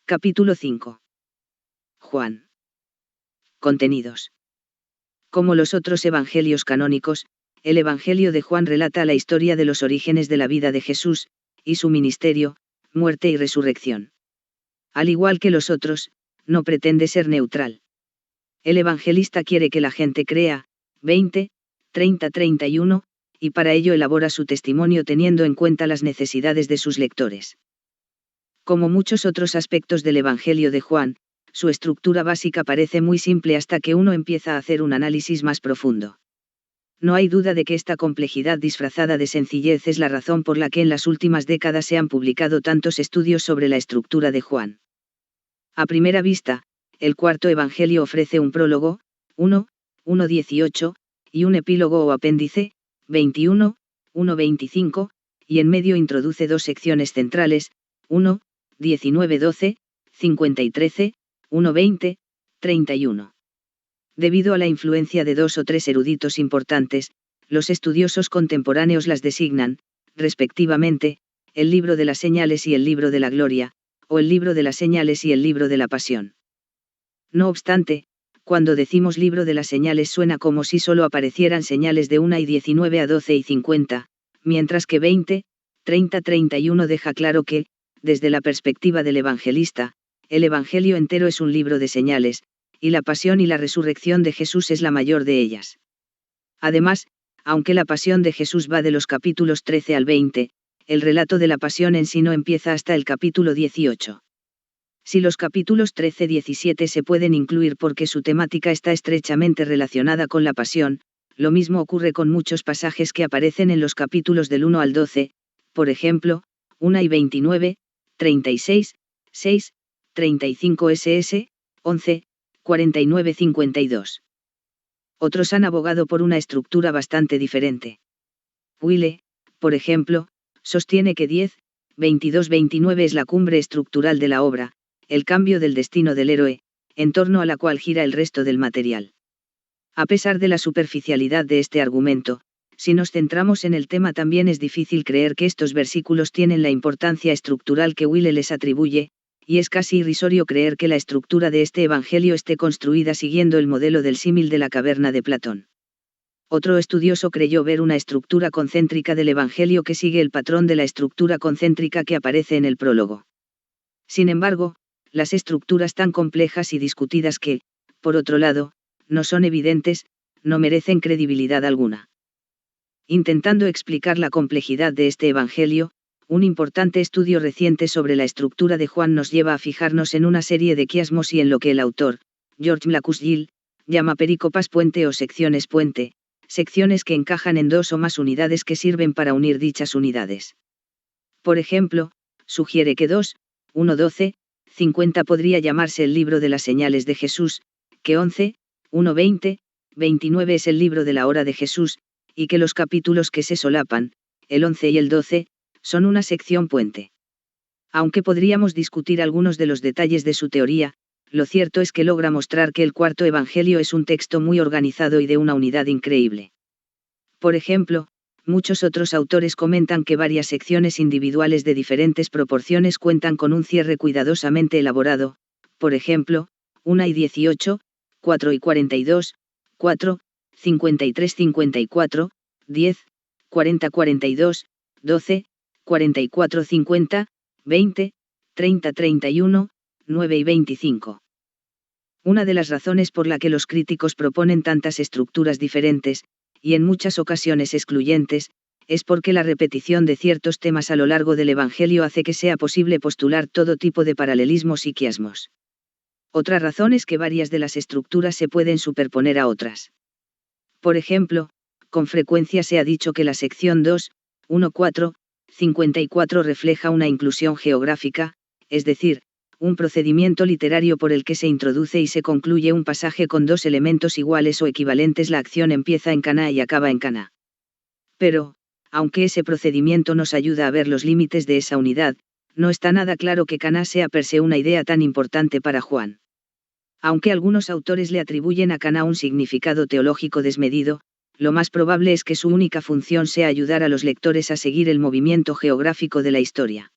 Capítulo 5. Juan. Contenidos. Como los otros evangelios canónicos, el Evangelio de Juan relata la historia de los orígenes de la vida de Jesús, y su ministerio, muerte y resurrección. Al igual que los otros, no pretende ser neutral. El evangelista quiere que la gente crea, 20, 30, 31, y para ello elabora su testimonio teniendo en cuenta las necesidades de sus lectores. Como muchos otros aspectos del Evangelio de Juan, su estructura básica parece muy simple hasta que uno empieza a hacer un análisis más profundo. No hay duda de que esta complejidad disfrazada de sencillez es la razón por la que en las últimas décadas se han publicado tantos estudios sobre la estructura de Juan. A primera vista, el cuarto Evangelio ofrece un prólogo, 1:18, y un epílogo o apéndice, 21:1-25, y en medio introduce dos secciones centrales, 1:19-12, 50 y 13, 1:20, 31. Debido a la influencia de dos o tres eruditos importantes, los estudiosos contemporáneos las designan, respectivamente, el libro de las señales y el libro de la gloria, o el libro de las señales y el libro de la pasión. No obstante, cuando decimos libro de las señales suena como si solo aparecieran señales de 1:19 a 12 y 50, mientras que 20, 30, 31 deja claro que, desde la perspectiva del evangelista, el Evangelio entero es un libro de señales, y la pasión y la resurrección de Jesús es la mayor de ellas. Además, aunque la pasión de Jesús va de los capítulos 13 al 20, el relato de la pasión en sí no empieza hasta el capítulo 18. Si los capítulos 13-17 se pueden incluir porque su temática está estrechamente relacionada con la pasión, lo mismo ocurre con muchos pasajes que aparecen en los capítulos del 1 al 12, por ejemplo, 1:29, 36, 6, 35 ss, 11, 49-52. Otros han abogado por una estructura bastante diferente. Wille, por ejemplo, sostiene que 10:22-29 es la cumbre estructural de la obra, el cambio del destino del héroe, en torno a la cual gira el resto del material. A pesar de la superficialidad de este argumento, si nos centramos en el tema también es difícil creer que estos versículos tienen la importancia estructural que Wille les atribuye, y es casi irrisorio creer que la estructura de este evangelio esté construida siguiendo el modelo del símil de la caverna de Platón. Otro estudioso creyó ver una estructura concéntrica del evangelio que sigue el patrón de la estructura concéntrica que aparece en el prólogo. Sin embargo, las estructuras tan complejas y discutidas que, por otro lado, no son evidentes, no merecen credibilidad alguna. Intentando explicar la complejidad de este evangelio, un importante estudio reciente sobre la estructura de Juan nos lleva a fijarnos en una serie de quiasmos y en lo que el autor, George Blackwell, llama perícopas puente o secciones puente, secciones que encajan en dos o más unidades que sirven para unir dichas unidades. Por ejemplo, sugiere que 2:1-12, 50 podría llamarse el libro de las señales de Jesús, que 11:1-20, 29 es el libro de la hora de Jesús, y que los capítulos que se solapan, el 11 y el 12, son una sección puente. Aunque podríamos discutir algunos de los detalles de su teoría, lo cierto es que logra mostrar que el cuarto evangelio es un texto muy organizado y de una unidad increíble. Por ejemplo, muchos otros autores comentan que varias secciones individuales de diferentes proporciones cuentan con un cierre cuidadosamente elaborado, por ejemplo, 1:18, 4:42, 4, 53-54, 10, 40-42, 12, 44-50, 20, 30-31, 9-25. Una de las razones por la que los críticos proponen tantas estructuras diferentes, y en muchas ocasiones excluyentes, es porque la repetición de ciertos temas a lo largo del Evangelio hace que sea posible postular todo tipo de paralelismos y quiasmos. Otra razón es que varias de las estructuras se pueden superponer a otras. Por ejemplo, con frecuencia se ha dicho que la sección 2:1-4, 54 refleja una inclusión geográfica, es decir, un procedimiento literario por el que se introduce y se concluye un pasaje con dos elementos iguales o equivalentes. La acción empieza en Caná y acaba en Caná. Pero, aunque ese procedimiento nos ayuda a ver los límites de esa unidad, no está nada claro que Caná sea per se una idea tan importante para Juan. Aunque algunos autores le atribuyen a Caná un significado teológico desmedido, lo más probable es que su única función sea ayudar a los lectores a seguir el movimiento geográfico de la historia.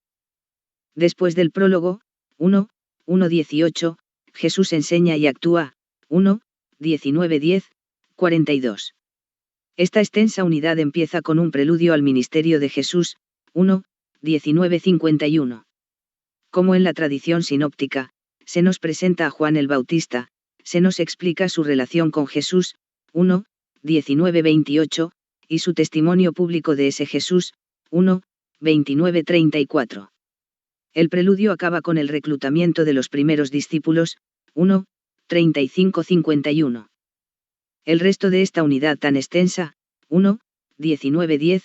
Después del prólogo, 1:18, Jesús enseña y actúa, 1:19-10, 42. Esta extensa unidad empieza con un preludio al ministerio de Jesús, 1:19-51. Como en la tradición sinóptica, se nos presenta a Juan el Bautista, se nos explica su relación con Jesús, 1:19-28, y su testimonio público de ese Jesús, 1:29-34. El preludio acaba con el reclutamiento de los primeros discípulos, 1:35-51. El resto de esta unidad tan extensa, 1:19-10,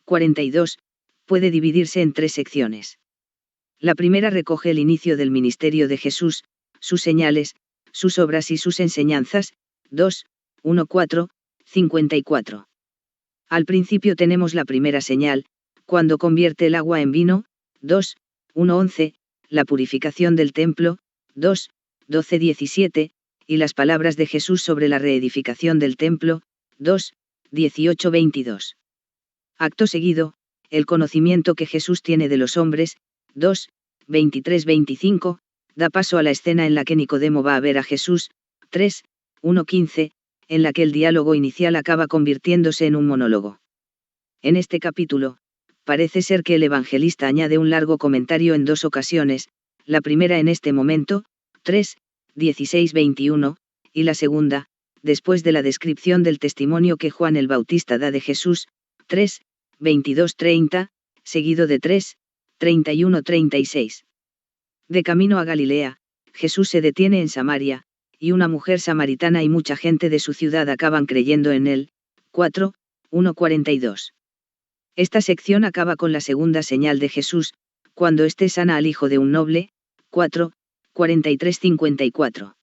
42, puede dividirse en tres secciones. La primera recoge el inicio del ministerio de Jesús, sus señales, sus obras y sus enseñanzas, 2:1-4, 54. Al principio tenemos la primera señal, cuando convierte el agua en vino, 2:1-11, la purificación del templo, 2:12-17, y las palabras de Jesús sobre la reedificación del templo, 2:18-22. Acto seguido, el conocimiento que Jesús tiene de los hombres, 2:23-25, da paso a la escena en la que Nicodemo va a ver a Jesús, 3:1-15, en la que el diálogo inicial acaba convirtiéndose en un monólogo. En este capítulo, parece ser que el evangelista añade un largo comentario en dos ocasiones, la primera en este momento, 3:16-21, y la segunda, después de la descripción del testimonio que Juan el Bautista da de Jesús, 3:22-30, seguido de 3:31-36. De camino a Galilea, Jesús se detiene en Samaria, y una mujer samaritana y mucha gente de su ciudad acaban creyendo en él, 4:1-42. Esta sección acaba con la segunda señal de Jesús, cuando éste sana al hijo de un noble, 4:43-54.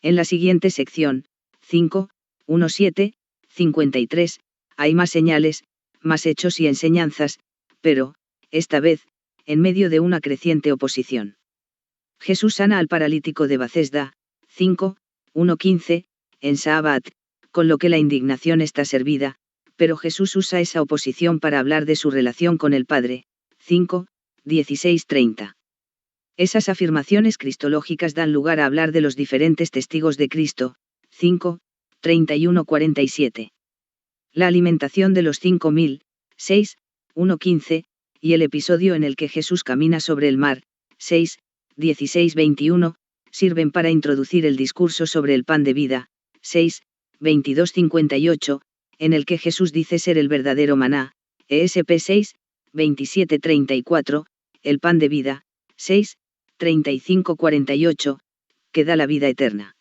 En la siguiente sección, 5:1-7, 53, hay más señales, más hechos y enseñanzas, pero, esta vez, en medio de una creciente oposición. Jesús sana al paralítico de Bethesda, 5:1-15, en Sábat, con lo que la indignación está servida, pero Jesús usa esa oposición para hablar de su relación con el Padre, 5:16-30. Esas afirmaciones cristológicas dan lugar a hablar de los diferentes testigos de Cristo, 5:31-47. La alimentación de los 5.000, 6:1-15, y el episodio en el que Jesús camina sobre el mar, 6:16-21, sirven para introducir el discurso sobre el pan de vida, 6:22-58, en el que Jesús dice ser el verdadero maná, ESP 6:27-34, el pan de vida, 6:35-48, que da la vida eterna.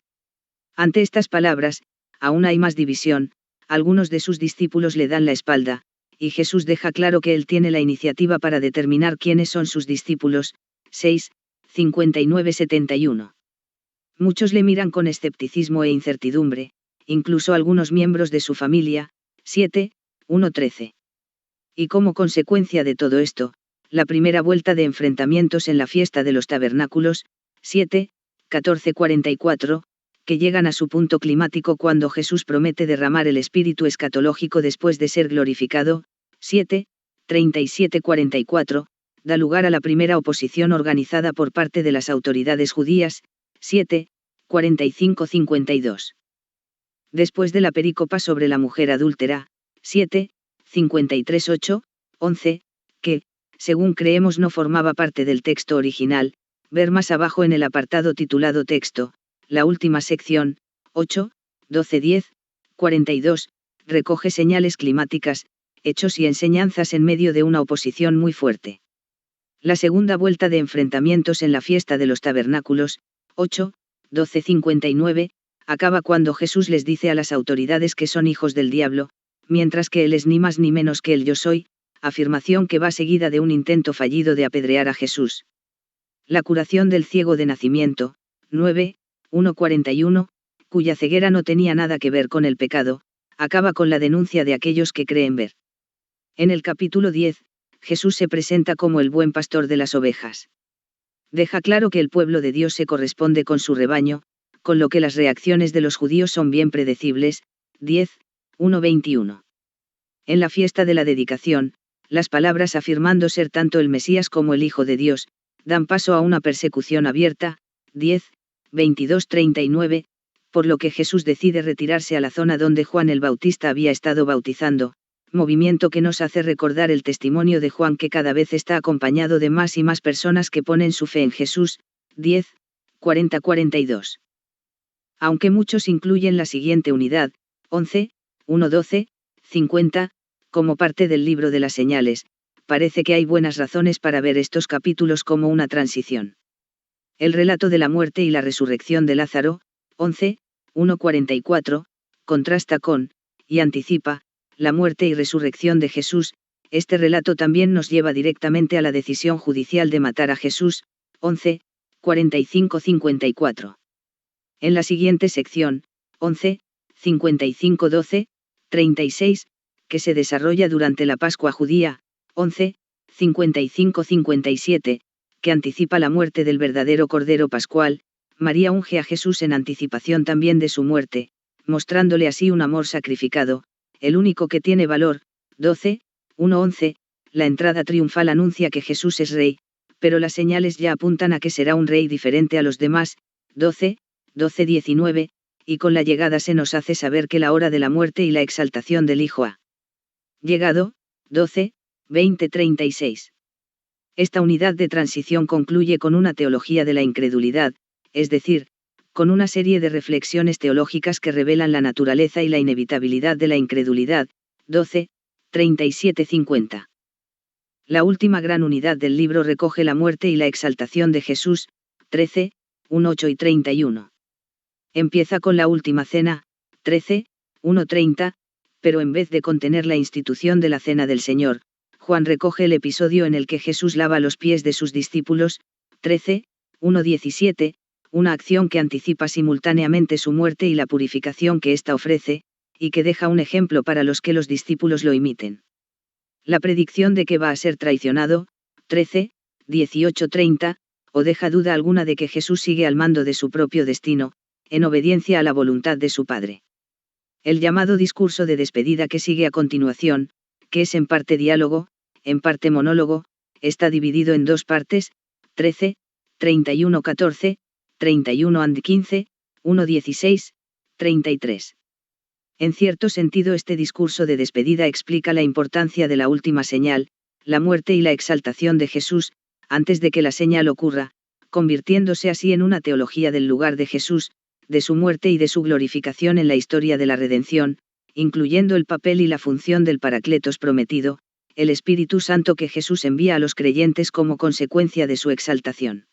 Ante estas palabras, aún hay más división, algunos de sus discípulos le dan la espalda, y Jesús deja claro que él tiene la iniciativa para determinar quiénes son sus discípulos, 6:59-71. Muchos le miran con escepticismo e incertidumbre, incluso algunos miembros de su familia, 7:1-13. Y como consecuencia de todo esto, la primera vuelta de enfrentamientos en la fiesta de los tabernáculos, 7:14-44, que llegan a su punto climático cuando Jesús promete derramar el espíritu escatológico después de ser glorificado, 7:37-44, da lugar a la primera oposición organizada por parte de las autoridades judías, 7:45-52. Después de la perícopa sobre la mujer adúltera, 7:53-8, 11, que, según creemos no formaba parte del texto original, ver más abajo en el apartado titulado Texto, la última sección, 8:12-10, 42, recoge señales climáticas, hechos y enseñanzas en medio de una oposición muy fuerte. La segunda vuelta de enfrentamientos en la fiesta de los tabernáculos, 8:12-59, acaba cuando Jesús les dice a las autoridades que son hijos del diablo, mientras que él es ni más ni menos que el yo soy, afirmación que va seguida de un intento fallido de apedrear a Jesús. La curación del ciego de nacimiento, 9:1-41, cuya ceguera no tenía nada que ver con el pecado, acaba con la denuncia de aquellos que creen ver. En el capítulo 10, Jesús se presenta como el buen pastor de las ovejas. Deja claro que el pueblo de Dios se corresponde con su rebaño, con lo que las reacciones de los judíos son bien predecibles, 10:1-21. En la fiesta de la dedicación, las palabras afirmando ser tanto el Mesías como el Hijo de Dios, dan paso a una persecución abierta. 10, 22-39, por lo que Jesús decide retirarse a la zona donde Juan el Bautista había estado bautizando, movimiento que nos hace recordar el testimonio de Juan, que cada vez está acompañado de más y más personas que ponen su fe en Jesús. 10, 40-42. Aunque muchos incluyen la siguiente unidad, 11, 1-12, 50, como parte del libro de las señales, parece que hay buenas razones para ver estos capítulos como una transición. El relato de la muerte y la resurrección de Lázaro, 11, 1-44, contrasta con, y anticipa, la muerte y resurrección de Jesús. Este relato también nos lleva directamente a la decisión judicial de matar a Jesús, 11, 45-54. En la siguiente sección, 11, 55-12, 36, que se desarrolla durante la Pascua judía, 11, 55-57, que anticipa la muerte del verdadero Cordero Pascual, María unge a Jesús en anticipación también de su muerte, mostrándole así un amor sacrificado, el único que tiene valor. 12, 1-11, la entrada triunfal anuncia que Jesús es rey, pero las señales ya apuntan a que será un rey diferente a los demás. 12, 12-19, y con la llegada se nos hace saber que la hora de la muerte y la exaltación del Hijo ha llegado. 12, 20-36. Esta unidad de transición concluye con una teología de la incredulidad, es decir, con una serie de reflexiones teológicas que revelan la naturaleza y la inevitabilidad de la incredulidad. 12, 37-50. La última gran unidad del libro recoge la muerte y la exaltación de Jesús. 13, 1-8-31. Empieza con la última cena. 13, 1-30, pero en vez de contener la institución de la cena del Señor, Juan recoge el episodio en el que Jesús lava los pies de sus discípulos. 13, 1-17, una acción que anticipa simultáneamente su muerte y la purificación que ésta ofrece, y que deja un ejemplo para los que los discípulos lo imiten. La predicción de que va a ser traicionado. 13, 18-30, o deja duda alguna de que Jesús sigue al mando de su propio destino, en obediencia a la voluntad de su Padre. El llamado discurso de despedida que sigue a continuación, que es en parte diálogo, en parte monólogo, está dividido en dos partes. 13, 31-14, 31-15, 1-16, 33. En cierto sentido, este discurso de despedida explica la importancia de la última señal, la muerte y la exaltación de Jesús, antes de que la señal ocurra, convirtiéndose así en una teología del lugar de Jesús, de su muerte y de su glorificación en la historia de la redención, incluyendo el papel y la función del Paracletos prometido, el Espíritu Santo que Jesús envía a los creyentes como consecuencia de su exaltación.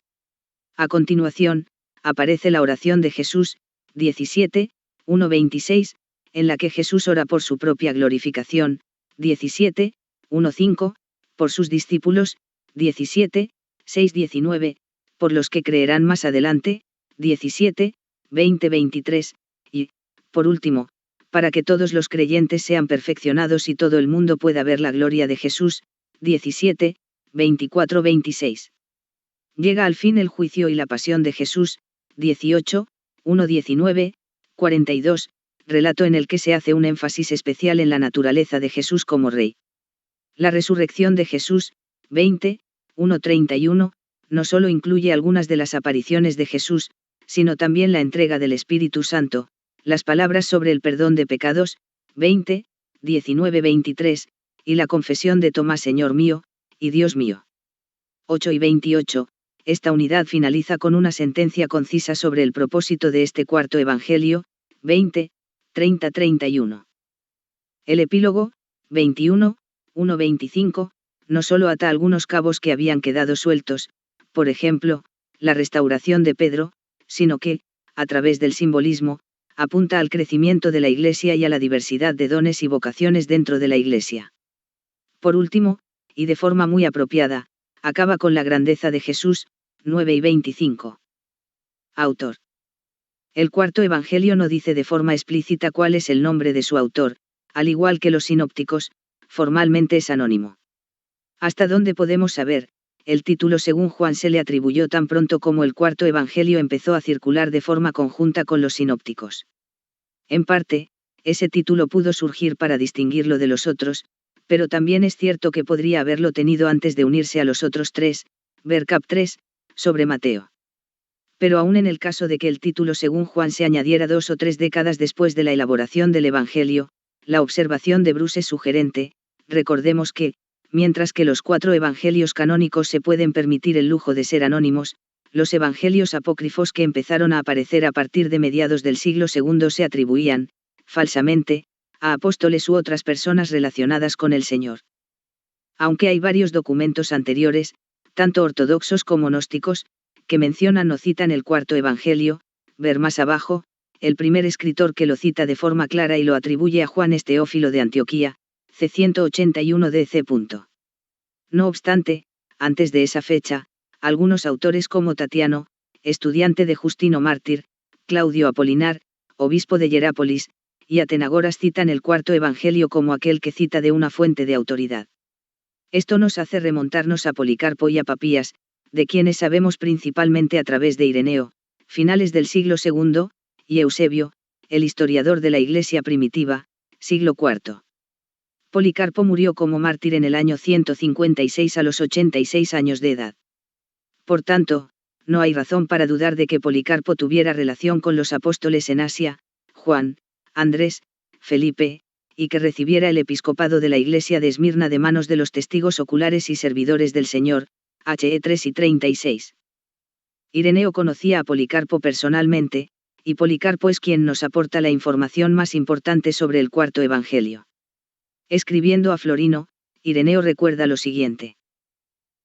A continuación, aparece la oración de Jesús. 17, 1-26, en la que Jesús ora por su propia glorificación. 17, 1-5, por sus discípulos. 17, 6-19, por los que creerán más adelante. 17, 20-23, y, por último, para que todos los creyentes sean perfeccionados y todo el mundo pueda ver la gloria de Jesús. 17, 24-26. Llega al fin el juicio y la pasión de Jesús. 18, 1-19, 42, relato en el que se hace un énfasis especial en la naturaleza de Jesús como rey. La resurrección de Jesús. 20, 1-31, no solo incluye algunas de las apariciones de Jesús, sino también la entrega del Espíritu Santo, las palabras sobre el perdón de pecados. 20, 19-23, y la confesión de Tomás: Señor mío, y Dios mío. 8 y 28, esta unidad finaliza con una sentencia concisa sobre el propósito de este cuarto evangelio. 20, 30-31. El epílogo. 21, 1-25, no solo ata algunos cabos que habían quedado sueltos, por ejemplo, la restauración de Pedro, sino que, a través del simbolismo, apunta al crecimiento de la Iglesia y a la diversidad de dones y vocaciones dentro de la Iglesia. Por último, y de forma muy apropiada, acaba con la grandeza de Jesús. 9 y 25. Autor. El cuarto evangelio no dice de forma explícita cuál es el nombre de su autor, al igual que los sinópticos, formalmente es anónimo. Hasta donde podemos saber, el título según Juan se le atribuyó tan pronto como el cuarto evangelio empezó a circular de forma conjunta con los sinópticos. En parte, ese título pudo surgir para distinguirlo de los otros, pero también es cierto que podría haberlo tenido antes de unirse a los otros tres. Ver cap 3, sobre Mateo. Pero aún en el caso de que el título según Juan se añadiera 2 o 3 décadas después de la elaboración del Evangelio, la observación de Bruce es sugerente. Recordemos que, mientras que los 4 evangelios canónicos se pueden permitir el lujo de ser anónimos, los evangelios apócrifos que empezaron a aparecer a partir de mediados del siglo II se atribuían, falsamente, a apóstoles u otras personas relacionadas con el Señor. Aunque hay varios documentos anteriores, tanto ortodoxos como gnósticos, que mencionan o citan el cuarto evangelio, ver más abajo, el primer escritor que lo cita de forma clara y lo atribuye a Juan es Teófilo de Antioquía, c. 181 DC. No obstante, antes de esa fecha, algunos autores como Tatiano, estudiante de Justino Mártir, Claudio Apolinar, obispo de Hierápolis, y Atenagoras citan el cuarto evangelio como aquel que cita de una fuente de autoridad. Esto nos hace remontarnos a Policarpo y a Papías, de quienes sabemos principalmente a través de Ireneo, finales del siglo II, y Eusebio, el historiador de la Iglesia primitiva, siglo IV. Policarpo murió como mártir en el año 156 a los 86 años de edad. Por tanto, no hay razón para dudar de que Policarpo tuviera relación con los apóstoles en Asia, Juan, Andrés, Felipe, y que recibiera el episcopado de la Iglesia de Esmirna de manos de los testigos oculares y servidores del Señor, He 3 y 36. Ireneo conocía a Policarpo personalmente, y Policarpo es quien nos aporta la información más importante sobre el cuarto evangelio. Escribiendo a Florino, Ireneo recuerda lo siguiente.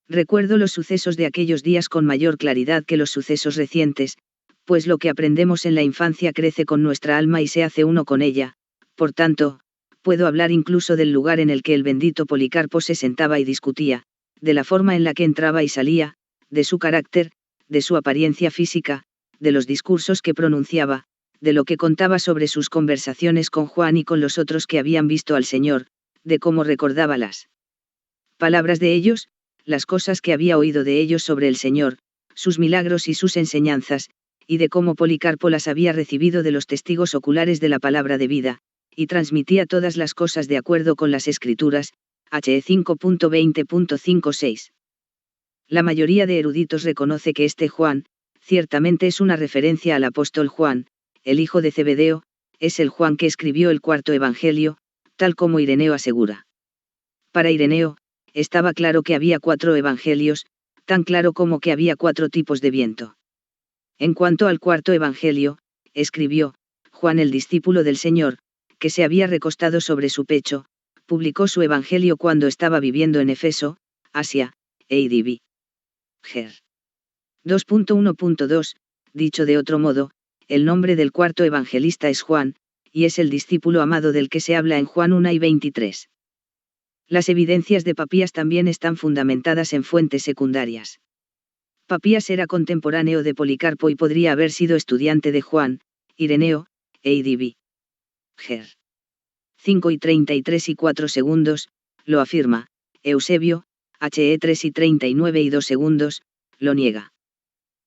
Recuerdo los sucesos de aquellos días con mayor claridad que los sucesos recientes, pues lo que aprendemos en la infancia crece con nuestra alma y se hace uno con ella. Por tanto, puedo hablar incluso del lugar en el que el bendito Policarpo se sentaba y discutía, de la forma en la que entraba y salía, de su carácter, de su apariencia física, de los discursos que pronunciaba, de lo que contaba sobre sus conversaciones con Juan y con los otros que habían visto al Señor, de cómo recordaba las palabras de ellos, las cosas que había oído de ellos sobre el Señor, sus milagros y sus enseñanzas, y de cómo Policarpo las había recibido de los testigos oculares de la palabra de vida, y transmitía todas las cosas de acuerdo con las Escrituras, He 5.20.56. La mayoría de eruditos reconoce que este Juan, ciertamente es una referencia al apóstol Juan, el hijo de Zebedeo, es el Juan que escribió el cuarto evangelio, tal como Ireneo asegura. Para Ireneo, estaba claro que había 4 evangelios, tan claro como que había 4 tipos de viento. En cuanto al cuarto evangelio, escribió, Juan el discípulo del Señor, que se había recostado sobre su pecho, publicó su evangelio cuando estaba viviendo en Efeso, Asia, ADB. Ger. 2.1.2, dicho de otro modo, el nombre del cuarto evangelista es Juan, y es el discípulo amado del que se habla en Juan 1 y 23. Las evidencias de Papías también están fundamentadas en fuentes secundarias. Papías era contemporáneo de Policarpo y podría haber sido estudiante de Juan, Ireneo, ADB. Ger. 5 y 33 y 4 segundos, lo afirma, Eusebio, He 3 y 39 y 2 segundos, lo niega.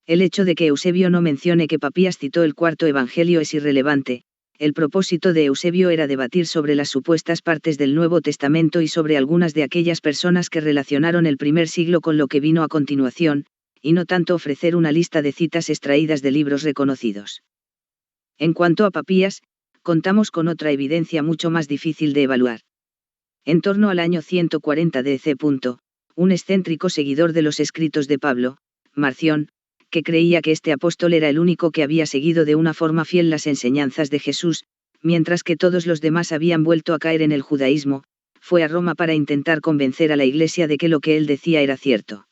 El hecho de que Eusebio no mencione que Papías citó el cuarto evangelio es irrelevante. El propósito de Eusebio era debatir sobre las supuestas partes del Nuevo Testamento y sobre algunas de aquellas personas que relacionaron el primer siglo con lo que vino a continuación, y no tanto ofrecer una lista de citas extraídas de libros reconocidos. En cuanto a Papías, contamos con otra evidencia mucho más difícil de evaluar. En torno al año 140 DC. Un excéntrico seguidor de los escritos de Pablo, Marción, que creía que este apóstol era el único que había seguido de una forma fiel las enseñanzas de Jesús, mientras que todos los demás habían vuelto a caer en el judaísmo, fue a Roma para intentar convencer a la Iglesia de que lo que él decía era cierto.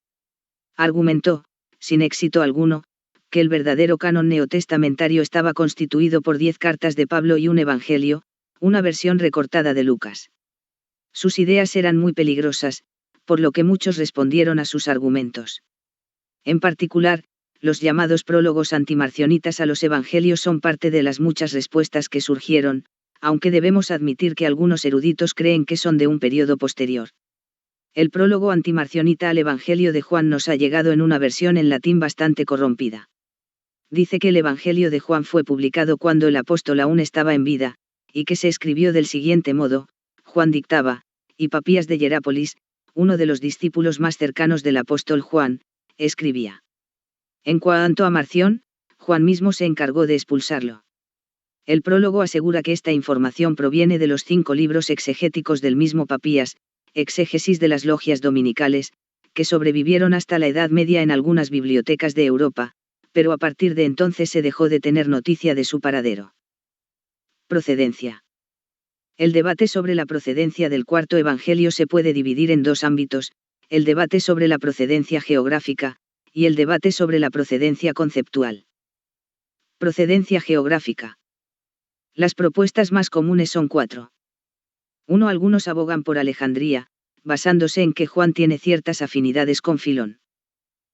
Argumentó, sin éxito alguno, que el verdadero canon neotestamentario estaba constituido por 10 cartas de Pablo y un evangelio, una versión recortada de Lucas. Sus ideas eran muy peligrosas, por lo que muchos respondieron a sus argumentos. En particular, los llamados prólogos antimarcionitas a los evangelios son parte de las muchas respuestas que surgieron, aunque debemos admitir que algunos eruditos creen que son de un periodo posterior. El prólogo antimarcionita al Evangelio de Juan nos ha llegado en una versión en latín bastante corrompida. Dice que el Evangelio de Juan fue publicado cuando el apóstol aún estaba en vida, y que se escribió del siguiente modo: Juan dictaba, y Papías de Hierápolis, uno de los discípulos más cercanos del apóstol Juan, escribía. En cuanto a Marción, Juan mismo se encargó de expulsarlo. El prólogo asegura que esta información proviene de los 5 libros exegéticos del mismo Papías, exégesis de las logias dominicales, que sobrevivieron hasta la Edad Media en algunas bibliotecas de Europa, pero a partir de entonces se dejó de tener noticia de su paradero. Procedencia. El debate sobre la procedencia del cuarto evangelio se puede dividir en 2 ámbitos, el debate sobre la procedencia geográfica, y el debate sobre la procedencia conceptual. Procedencia geográfica. Las propuestas más comunes son 4. 1. Algunos abogan por Alejandría, basándose en que Juan tiene ciertas afinidades con Filón.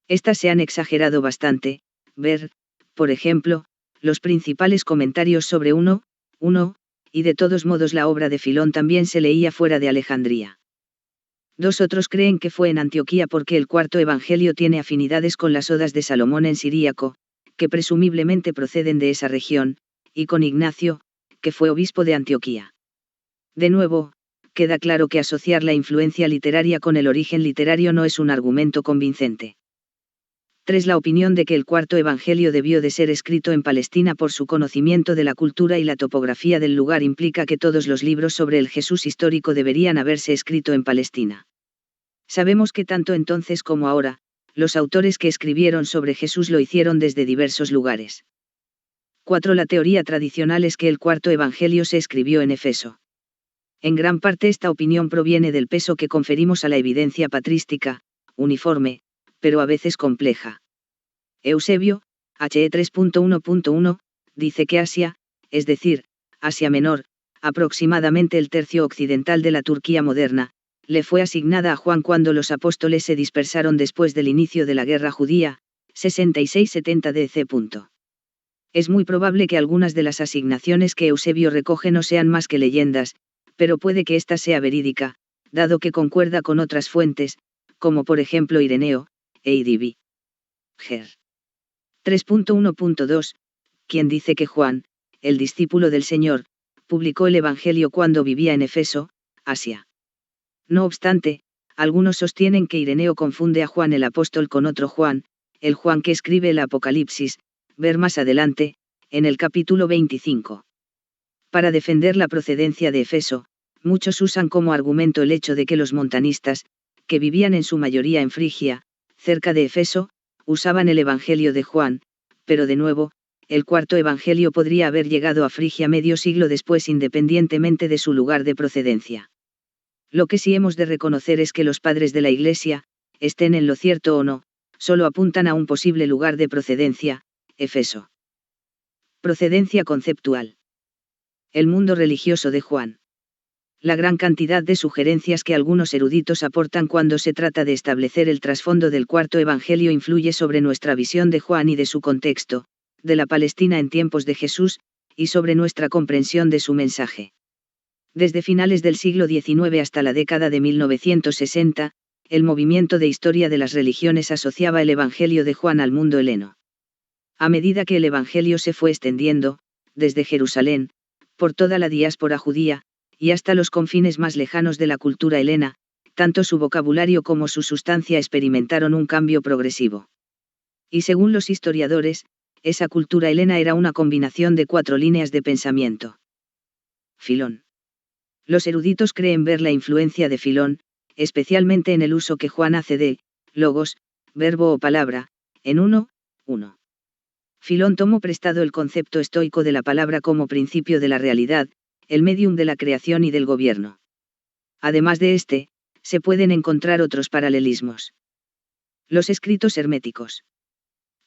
Estas se han exagerado bastante, ver, por ejemplo, los principales comentarios sobre 1, y de todos modos la obra de Filón también se leía fuera de Alejandría. 2. Otros creen que fue en Antioquía porque el cuarto evangelio tiene afinidades con las odas de Salomón en siríaco, que presumiblemente proceden de esa región, y con Ignacio, que fue obispo de Antioquía. De nuevo, queda claro que asociar la influencia literaria con el origen literario no es un argumento convincente. 3. La opinión de que el cuarto evangelio debió de ser escrito en Palestina por su conocimiento de la cultura y la topografía del lugar implica que todos los libros sobre el Jesús histórico deberían haberse escrito en Palestina. Sabemos que tanto entonces como ahora, los autores que escribieron sobre Jesús lo hicieron desde diversos lugares. 4. La teoría tradicional es que el cuarto evangelio se escribió en Efeso. En gran parte esta opinión proviene del peso que conferimos a la evidencia patrística, uniforme, pero a veces compleja. Eusebio, HE 3.1.1, dice que Asia, es decir, Asia Menor, aproximadamente el tercio occidental de la Turquía moderna, le fue asignada a Juan cuando los apóstoles se dispersaron después del inicio de la guerra judía, 66-70 DC. Es muy probable que algunas de las asignaciones que Eusebio recoge no sean más que leyendas, pero puede que esta sea verídica, dado que concuerda con otras fuentes, como por ejemplo Ireneo, e.d.b. Ger. 3.1.2, quien dice que Juan, el discípulo del Señor, publicó el Evangelio cuando vivía en Efeso, Asia. No obstante, algunos sostienen que Ireneo confunde a Juan el apóstol con otro Juan, el Juan que escribe el Apocalipsis, ver más adelante, en el capítulo 25. Para defender la procedencia de Efeso, muchos usan como argumento el hecho de que los montanistas, que vivían en su mayoría en Frigia, cerca de Efeso, usaban el Evangelio de Juan, pero de nuevo, el cuarto Evangelio podría haber llegado a Frigia medio siglo después independientemente de su lugar de procedencia. Lo que sí hemos de reconocer es que los padres de la Iglesia, estén en lo cierto o no, solo apuntan a un posible lugar de procedencia, Efeso. Procedencia conceptual. El mundo religioso de Juan. La gran cantidad de sugerencias que algunos eruditos aportan cuando se trata de establecer el trasfondo del cuarto evangelio influye sobre nuestra visión de Juan y de su contexto, de la Palestina en tiempos de Jesús, y sobre nuestra comprensión de su mensaje. Desde finales del siglo XIX hasta la década de 1960, el movimiento de historia de las religiones asociaba el Evangelio de Juan al mundo heleno. A medida que el Evangelio se fue extendiendo, desde Jerusalén, por toda la diáspora judía, y hasta los confines más lejanos de la cultura helena, tanto su vocabulario como su sustancia experimentaron un cambio progresivo. Y según los historiadores, esa cultura helena era una combinación de 4 líneas de pensamiento. Filón. Los eruditos creen ver la influencia de Filón, especialmente en el uso que Juan hace de logos, verbo o palabra, en 1:1. Filón tomó prestado el concepto estoico de la palabra como principio de la realidad, el medium de la creación y del gobierno. Además de este, se pueden encontrar otros paralelismos. Los escritos herméticos.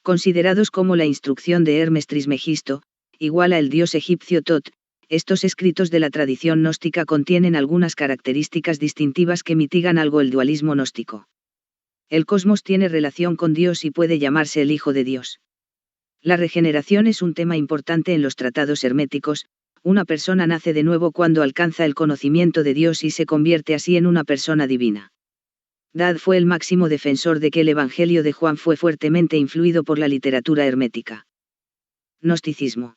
Considerados como la instrucción de Hermes Trismegisto, igual al dios egipcio Tot, estos escritos de la tradición gnóstica contienen algunas características distintivas que mitigan algo el dualismo gnóstico. El cosmos tiene relación con Dios y puede llamarse el Hijo de Dios. La regeneración es un tema importante en los tratados herméticos. Una persona nace de nuevo cuando alcanza el conocimiento de Dios y se convierte así en una persona divina. Dad fue el máximo defensor de que el Evangelio de Juan fue fuertemente influido por la literatura hermética. Gnosticismo.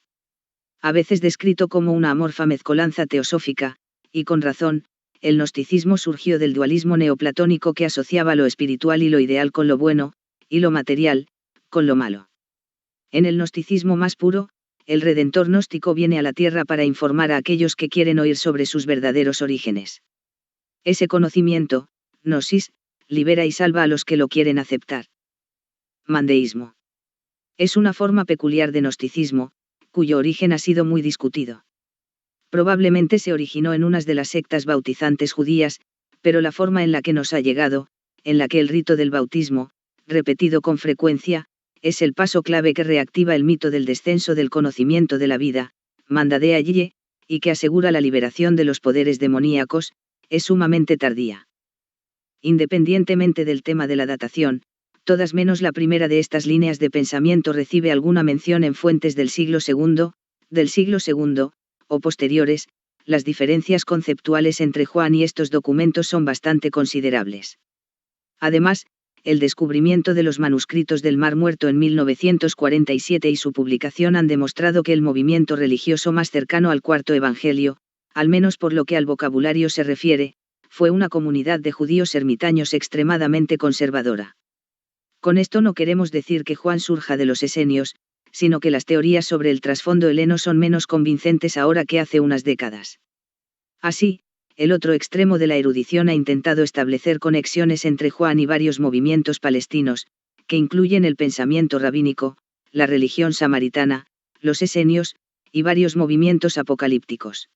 A veces descrito como una amorfa mezcolanza teosófica, y con razón, el gnosticismo surgió del dualismo neoplatónico que asociaba lo espiritual y lo ideal con lo bueno, y lo material, con lo malo. En el gnosticismo más puro, el Redentor gnóstico viene a la tierra para informar a aquellos que quieren oír sobre sus verdaderos orígenes. Ese conocimiento, gnosis, libera y salva a los que lo quieren aceptar. Mandeísmo. Es una forma peculiar de gnosticismo, cuyo origen ha sido muy discutido. Probablemente se originó en unas de las sectas bautizantes judías, pero la forma en la que nos ha llegado, en la que el rito del bautismo, repetido con frecuencia, es el paso clave que reactiva el mito del descenso del conocimiento de la vida, Mandadea Yye, y que asegura la liberación de los poderes demoníacos, es sumamente tardía. Independientemente del tema de la datación, todas menos la primera de estas líneas de pensamiento recibe alguna mención en fuentes del siglo II, o posteriores. Las diferencias conceptuales entre Juan y estos documentos son bastante considerables. Además, el descubrimiento de los manuscritos del Mar Muerto en 1947 y su publicación han demostrado que el movimiento religioso más cercano al Cuarto Evangelio, al menos por lo que al vocabulario se refiere, fue una comunidad de judíos ermitaños extremadamente conservadora. Con esto no queremos decir que Juan surja de los esenios, sino que las teorías sobre el trasfondo heleno son menos convincentes ahora que hace unas décadas. Así, el otro extremo de la erudición ha intentado establecer conexiones entre Juan y varios movimientos palestinos, que incluyen el pensamiento rabínico, la religión samaritana, los esenios, y varios movimientos apocalípticos.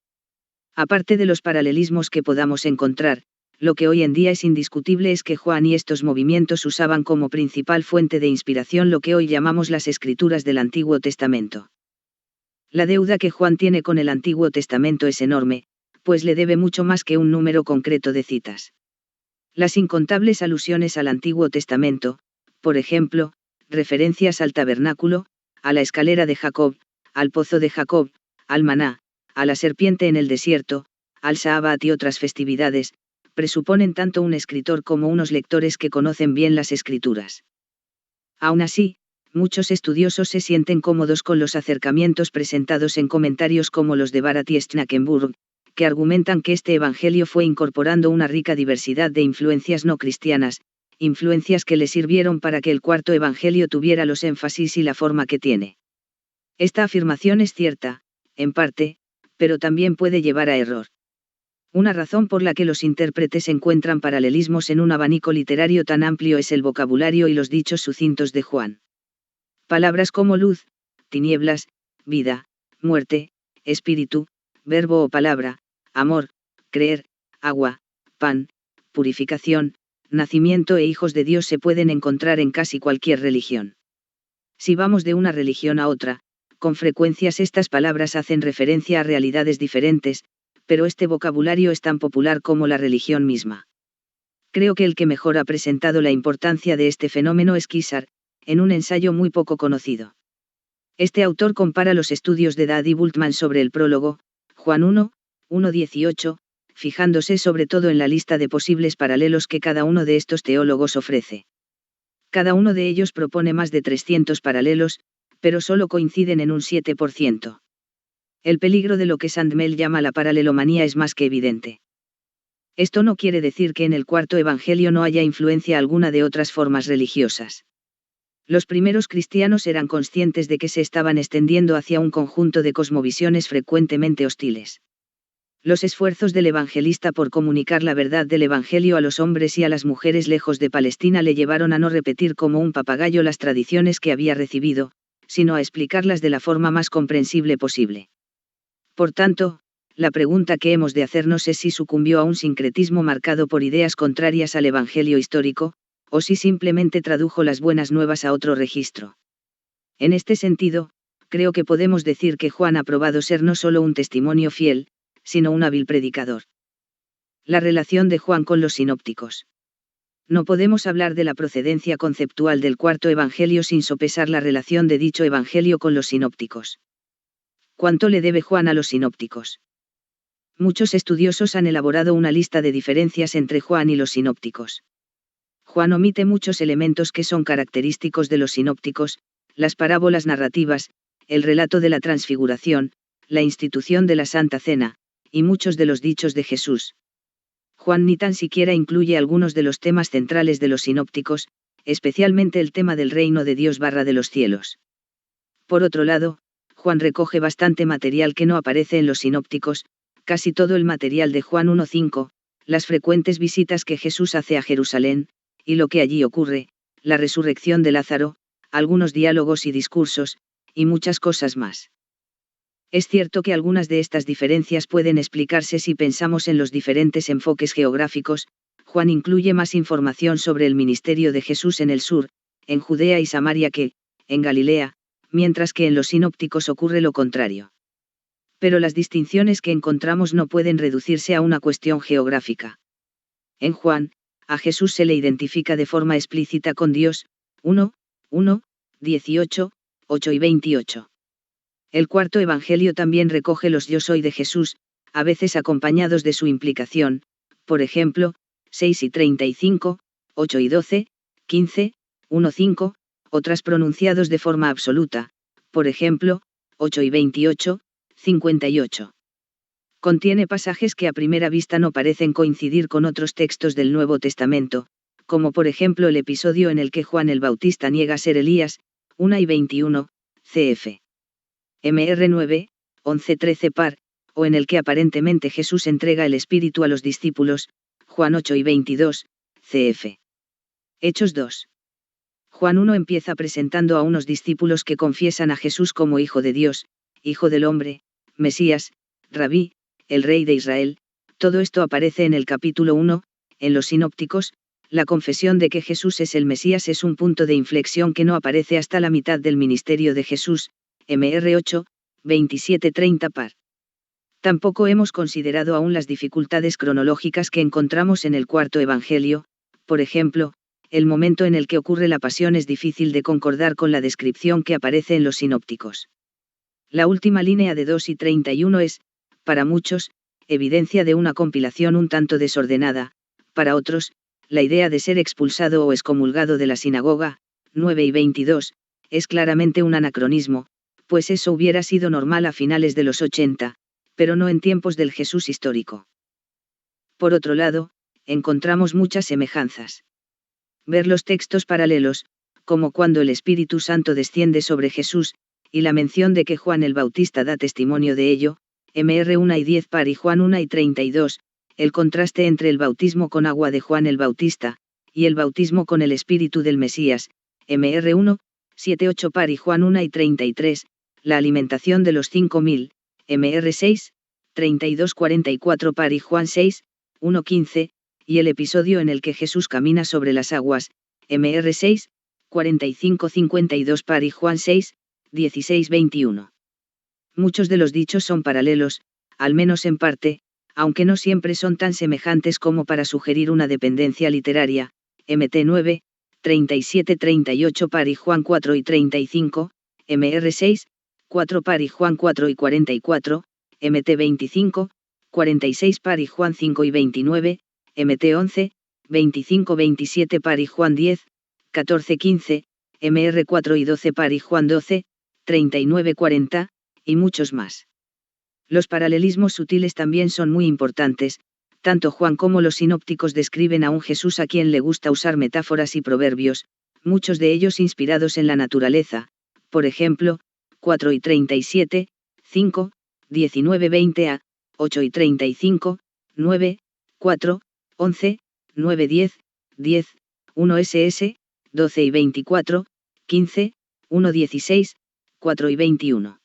Aparte de los paralelismos que podamos encontrar, lo que hoy en día es indiscutible es que Juan y estos movimientos usaban como principal fuente de inspiración lo que hoy llamamos las escrituras del Antiguo Testamento. La deuda que Juan tiene con el Antiguo Testamento es enorme, pues le debe mucho más que un número concreto de citas. Las incontables alusiones al Antiguo Testamento, por ejemplo, referencias al tabernáculo, a la escalera de Jacob, al pozo de Jacob, al maná, a la serpiente en el desierto, al Sabbat y otras festividades, presuponen tanto un escritor como unos lectores que conocen bien las escrituras. Aún así, muchos estudiosos se sienten cómodos con los acercamientos presentados en comentarios como los de Barat y Schnackenburg, que argumentan que este evangelio fue incorporando una rica diversidad de influencias no cristianas, influencias que le sirvieron para que el cuarto evangelio tuviera los énfasis y la forma que tiene. Esta afirmación es cierta, en parte, pero también puede llevar a error. Una razón por la que los intérpretes encuentran paralelismos en un abanico literario tan amplio es el vocabulario y los dichos sucintos de Juan. Palabras como luz, tinieblas, vida, muerte, espíritu, verbo o palabra, amor, creer, agua, pan, purificación, nacimiento e hijos de Dios se pueden encontrar en casi cualquier religión. Si vamos de una religión a otra, con frecuencias estas palabras hacen referencia a realidades diferentes, pero este vocabulario es tan popular como la religión misma. Creo que el que mejor ha presentado la importancia de este fenómeno es Kissar, en un ensayo muy poco conocido. Este autor compara los estudios de Daddy Bultmann sobre el prólogo, Juan 1:18, fijándose sobre todo en la lista de posibles paralelos que cada uno de estos teólogos ofrece. Cada uno de ellos propone más de 300 paralelos, pero solo coinciden en un 7%. El peligro de lo que Sandmel llama la paralelomanía es más que evidente. Esto no quiere decir que en el cuarto evangelio no haya influencia alguna de otras formas religiosas. Los primeros cristianos eran conscientes de que se estaban extendiendo hacia un conjunto de cosmovisiones frecuentemente hostiles. Los esfuerzos del evangelista por comunicar la verdad del evangelio a los hombres y a las mujeres lejos de Palestina le llevaron a no repetir como un papagayo las tradiciones que había recibido, sino a explicarlas de la forma más comprensible posible. Por tanto, la pregunta que hemos de hacernos es si sucumbió a un sincretismo marcado por ideas contrarias al evangelio histórico, o si simplemente tradujo las buenas nuevas a otro registro. En este sentido, creo que podemos decir que Juan ha probado ser no solo un testimonio fiel, sino un hábil predicador. La relación de Juan con los sinópticos. No podemos hablar de la procedencia conceptual del cuarto evangelio sin sopesar la relación de dicho evangelio con los sinópticos. ¿Cuánto le debe Juan a los sinópticos? Muchos estudiosos han elaborado una lista de diferencias entre Juan y los sinópticos. Juan omite muchos elementos que son característicos de los sinópticos, las parábolas narrativas, el relato de la transfiguración, la institución de la Santa Cena, y muchos de los dichos de Jesús. Juan ni tan siquiera incluye algunos de los temas centrales de los sinópticos, especialmente el tema del reino de Dios de los cielos. Por otro lado, Juan recoge bastante material que no aparece en los sinópticos, casi todo el material de Juan 1:5, las frecuentes visitas que Jesús hace a Jerusalén, y lo que allí ocurre, la resurrección de Lázaro, algunos diálogos y discursos, y muchas cosas más. Es cierto que algunas de estas diferencias pueden explicarse si pensamos en los diferentes enfoques geográficos. Juan incluye más información sobre el ministerio de Jesús en el sur, en Judea y Samaria que, en Galilea, mientras que en los sinópticos ocurre lo contrario. Pero las distinciones que encontramos no pueden reducirse a una cuestión geográfica. En Juan, a Jesús se le identifica de forma explícita con Dios, 1, 18, 8 y 28. El cuarto evangelio también recoge los yo soy de Jesús, a veces acompañados de su implicación, por ejemplo, 6 y 35, 8 y 12, 15, 1, 5, otras pronunciados de forma absoluta, por ejemplo, 8 y 28, 58. Contiene pasajes que a primera vista no parecen coincidir con otros textos del Nuevo Testamento, como por ejemplo el episodio en el que Juan el Bautista niega ser Elías, 1 y 21, cf. Mr 9, 11-13 par, o en el que aparentemente Jesús entrega el Espíritu a los discípulos, Juan 8 y 22, cf. Hechos 2. Juan 1 empieza presentando a unos discípulos que confiesan a Jesús como Hijo de Dios, Hijo del Hombre, Mesías, Rabí, el Rey de Israel. Todo esto aparece en el capítulo 1, en los sinópticos. La confesión de que Jesús es el Mesías es un punto de inflexión que no aparece hasta la mitad del ministerio de Jesús, Mr 8, 27-30 par. Tampoco hemos considerado aún las dificultades cronológicas que encontramos en el cuarto evangelio. Por ejemplo, el momento en el que ocurre la pasión es difícil de concordar con la descripción que aparece en los sinópticos. La última línea de 2 y 31 es, para muchos, evidencia de una compilación un tanto desordenada, para otros, la idea de ser expulsado o excomulgado de la sinagoga, 9 y 22, es claramente un anacronismo, pues eso hubiera sido normal a finales de los 80, pero no en tiempos del Jesús histórico. Por otro lado, encontramos muchas semejanzas. Ver los textos paralelos, como cuando el Espíritu Santo desciende sobre Jesús, y la mención de que Juan el Bautista da testimonio de ello, Mr 1 y 10 par y Juan 1 y 32, el contraste entre el bautismo con agua de Juan el Bautista, y el bautismo con el Espíritu del Mesías, Mr 1, 7-8 par y Juan 1 y 33, la alimentación de los 5000, Mr 6, 32-44 par y Juan 6, 1-15, y el episodio en el que Jesús camina sobre las aguas, Mr 6, 45-52 par y Juan 6, 16-21. Muchos de los dichos son paralelos, al menos en parte, aunque no siempre son tan semejantes como para sugerir una dependencia literaria. Mt 9, 37-38 par y Juan 4 y 35, Mr 6, 4 par y Juan 4 y 44, Mt 25, 46 par y Juan 5 y 29, Mt 11, 25-27 par y Juan 10, 14-15, Mr 4 y 12 par y Juan 12, 39-40, y muchos más. Los paralelismos sutiles también son muy importantes. Tanto Juan como los sinópticos describen a un Jesús a quien le gusta usar metáforas y proverbios, muchos de ellos inspirados en la naturaleza, por ejemplo, 4 y 37, 5, 19-20 a, 8 y 35, 9, 4, 11, 9, 10, 10, 1 ss, 12 y 24, 15, 1, 16, 4 y 21.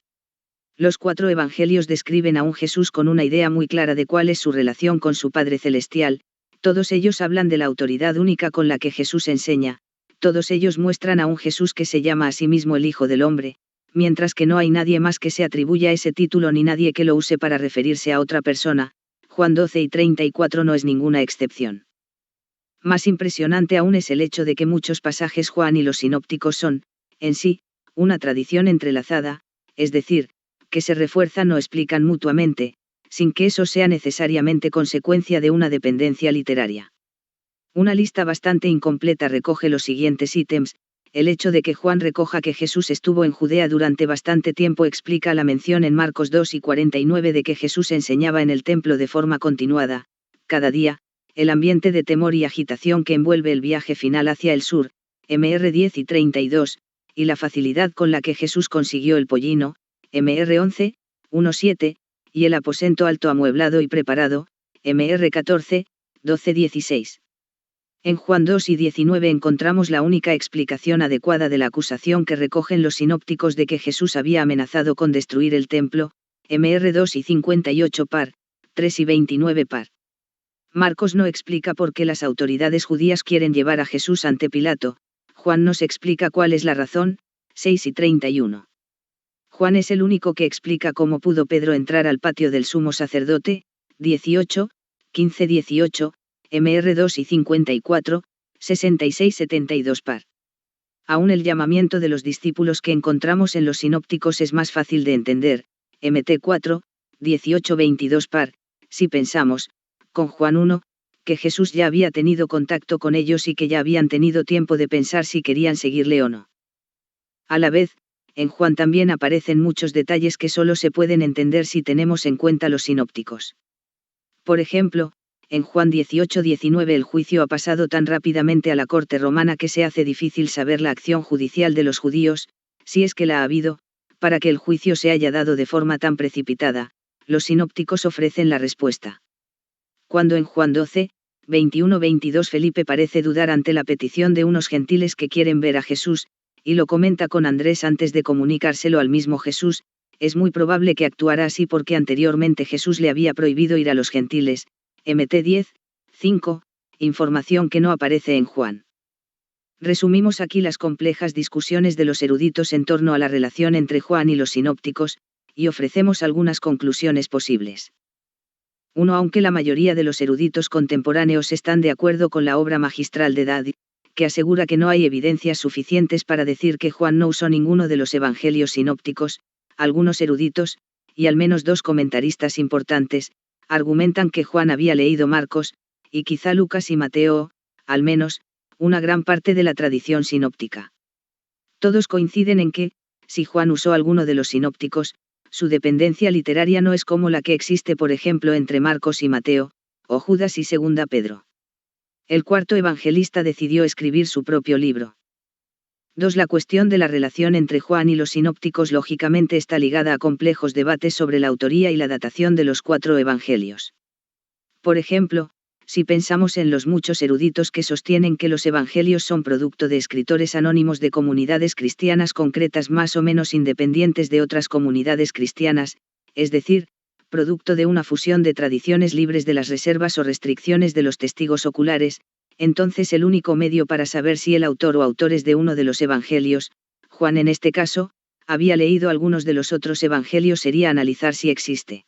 Los cuatro evangelios describen a un Jesús con una idea muy clara de cuál es su relación con su Padre Celestial. Todos ellos hablan de la autoridad única con la que Jesús enseña, todos ellos muestran a un Jesús que se llama a sí mismo el Hijo del Hombre, mientras que no hay nadie más que se atribuya ese título ni nadie que lo use para referirse a otra persona. Juan 12 y 34 no es ninguna excepción. Más impresionante aún es el hecho de que muchos pasajes Juan y los sinópticos son, en sí, una tradición entrelazada, es decir, que se refuerzan o explican mutuamente, sin que eso sea necesariamente consecuencia de una dependencia literaria. Una lista bastante incompleta recoge los siguientes ítems. El hecho de que Juan recoja que Jesús estuvo en Judea durante bastante tiempo explica la mención en Marcos 2 y 49 de que Jesús enseñaba en el templo de forma continuada, cada día, el ambiente de temor y agitación que envuelve el viaje final hacia el sur, Mr 10 y 32, y la facilidad con la que Jesús consiguió el pollino, Mr 11, 1-7, y el aposento alto amueblado y preparado, Mr 14, 12-16. En Juan 2 y 19 encontramos la única explicación adecuada de la acusación que recogen los sinópticos de que Jesús había amenazado con destruir el templo, Mr 2 y 58 par, 3 y 29 par. Marcos no explica por qué las autoridades judías quieren llevar a Jesús ante Pilato. Juan nos explica cuál es la razón, 6 y 31. Juan es el único que explica cómo pudo Pedro entrar al patio del sumo sacerdote, 18, 15-18, Mr 2 y 54, 66-72 par. Aún el llamamiento de los discípulos que encontramos en los sinópticos es más fácil de entender, Mt 4, 18-22 par, si pensamos, con Juan 1, que Jesús ya había tenido contacto con ellos y que ya habían tenido tiempo de pensar si querían seguirle o no. A la vez, en Juan también aparecen muchos detalles que solo se pueden entender si tenemos en cuenta los sinópticos. Por ejemplo, en Juan 18-19 el juicio ha pasado tan rápidamente a la corte romana que se hace difícil saber la acción judicial de los judíos, si es que la ha habido, para que el juicio se haya dado de forma tan precipitada. Los sinópticos ofrecen la respuesta. Cuando en Juan 12, 21-22 Felipe parece dudar ante la petición de unos gentiles que quieren ver a Jesús, y lo comenta con Andrés antes de comunicárselo al mismo Jesús, es muy probable que actuara así porque anteriormente Jesús le había prohibido ir a los gentiles, Mt 10, 5, información que no aparece en Juan. Resumimos aquí las complejas discusiones de los eruditos en torno a la relación entre Juan y los sinópticos, y ofrecemos algunas conclusiones posibles. 1. Aunque la mayoría de los eruditos contemporáneos están de acuerdo con la obra magistral de Dade, que asegura que no hay evidencias suficientes para decir que Juan no usó ninguno de los evangelios sinópticos, algunos eruditos, y al menos dos comentaristas importantes, argumentan que Juan había leído Marcos, y quizá Lucas y Mateo, al menos, una gran parte de la tradición sinóptica. Todos coinciden en que, si Juan usó alguno de los sinópticos, su dependencia literaria no es como la que existe por ejemplo entre Marcos y Mateo, o Judas y Segunda Pedro. El cuarto evangelista decidió escribir su propio libro. 2. La cuestión de la relación entre Juan y los sinópticos lógicamente está ligada a complejos debates sobre la autoría y la datación de los cuatro evangelios. Por ejemplo, si pensamos en los muchos eruditos que sostienen que los evangelios son producto de escritores anónimos de comunidades cristianas concretas más o menos independientes de otras comunidades cristianas, es decir, producto de una fusión de tradiciones libres de las reservas o restricciones de los testigos oculares, entonces el único medio para saber si el autor o autores de uno de los evangelios, Juan en este caso, había leído algunos de los otros evangelios sería analizar si existe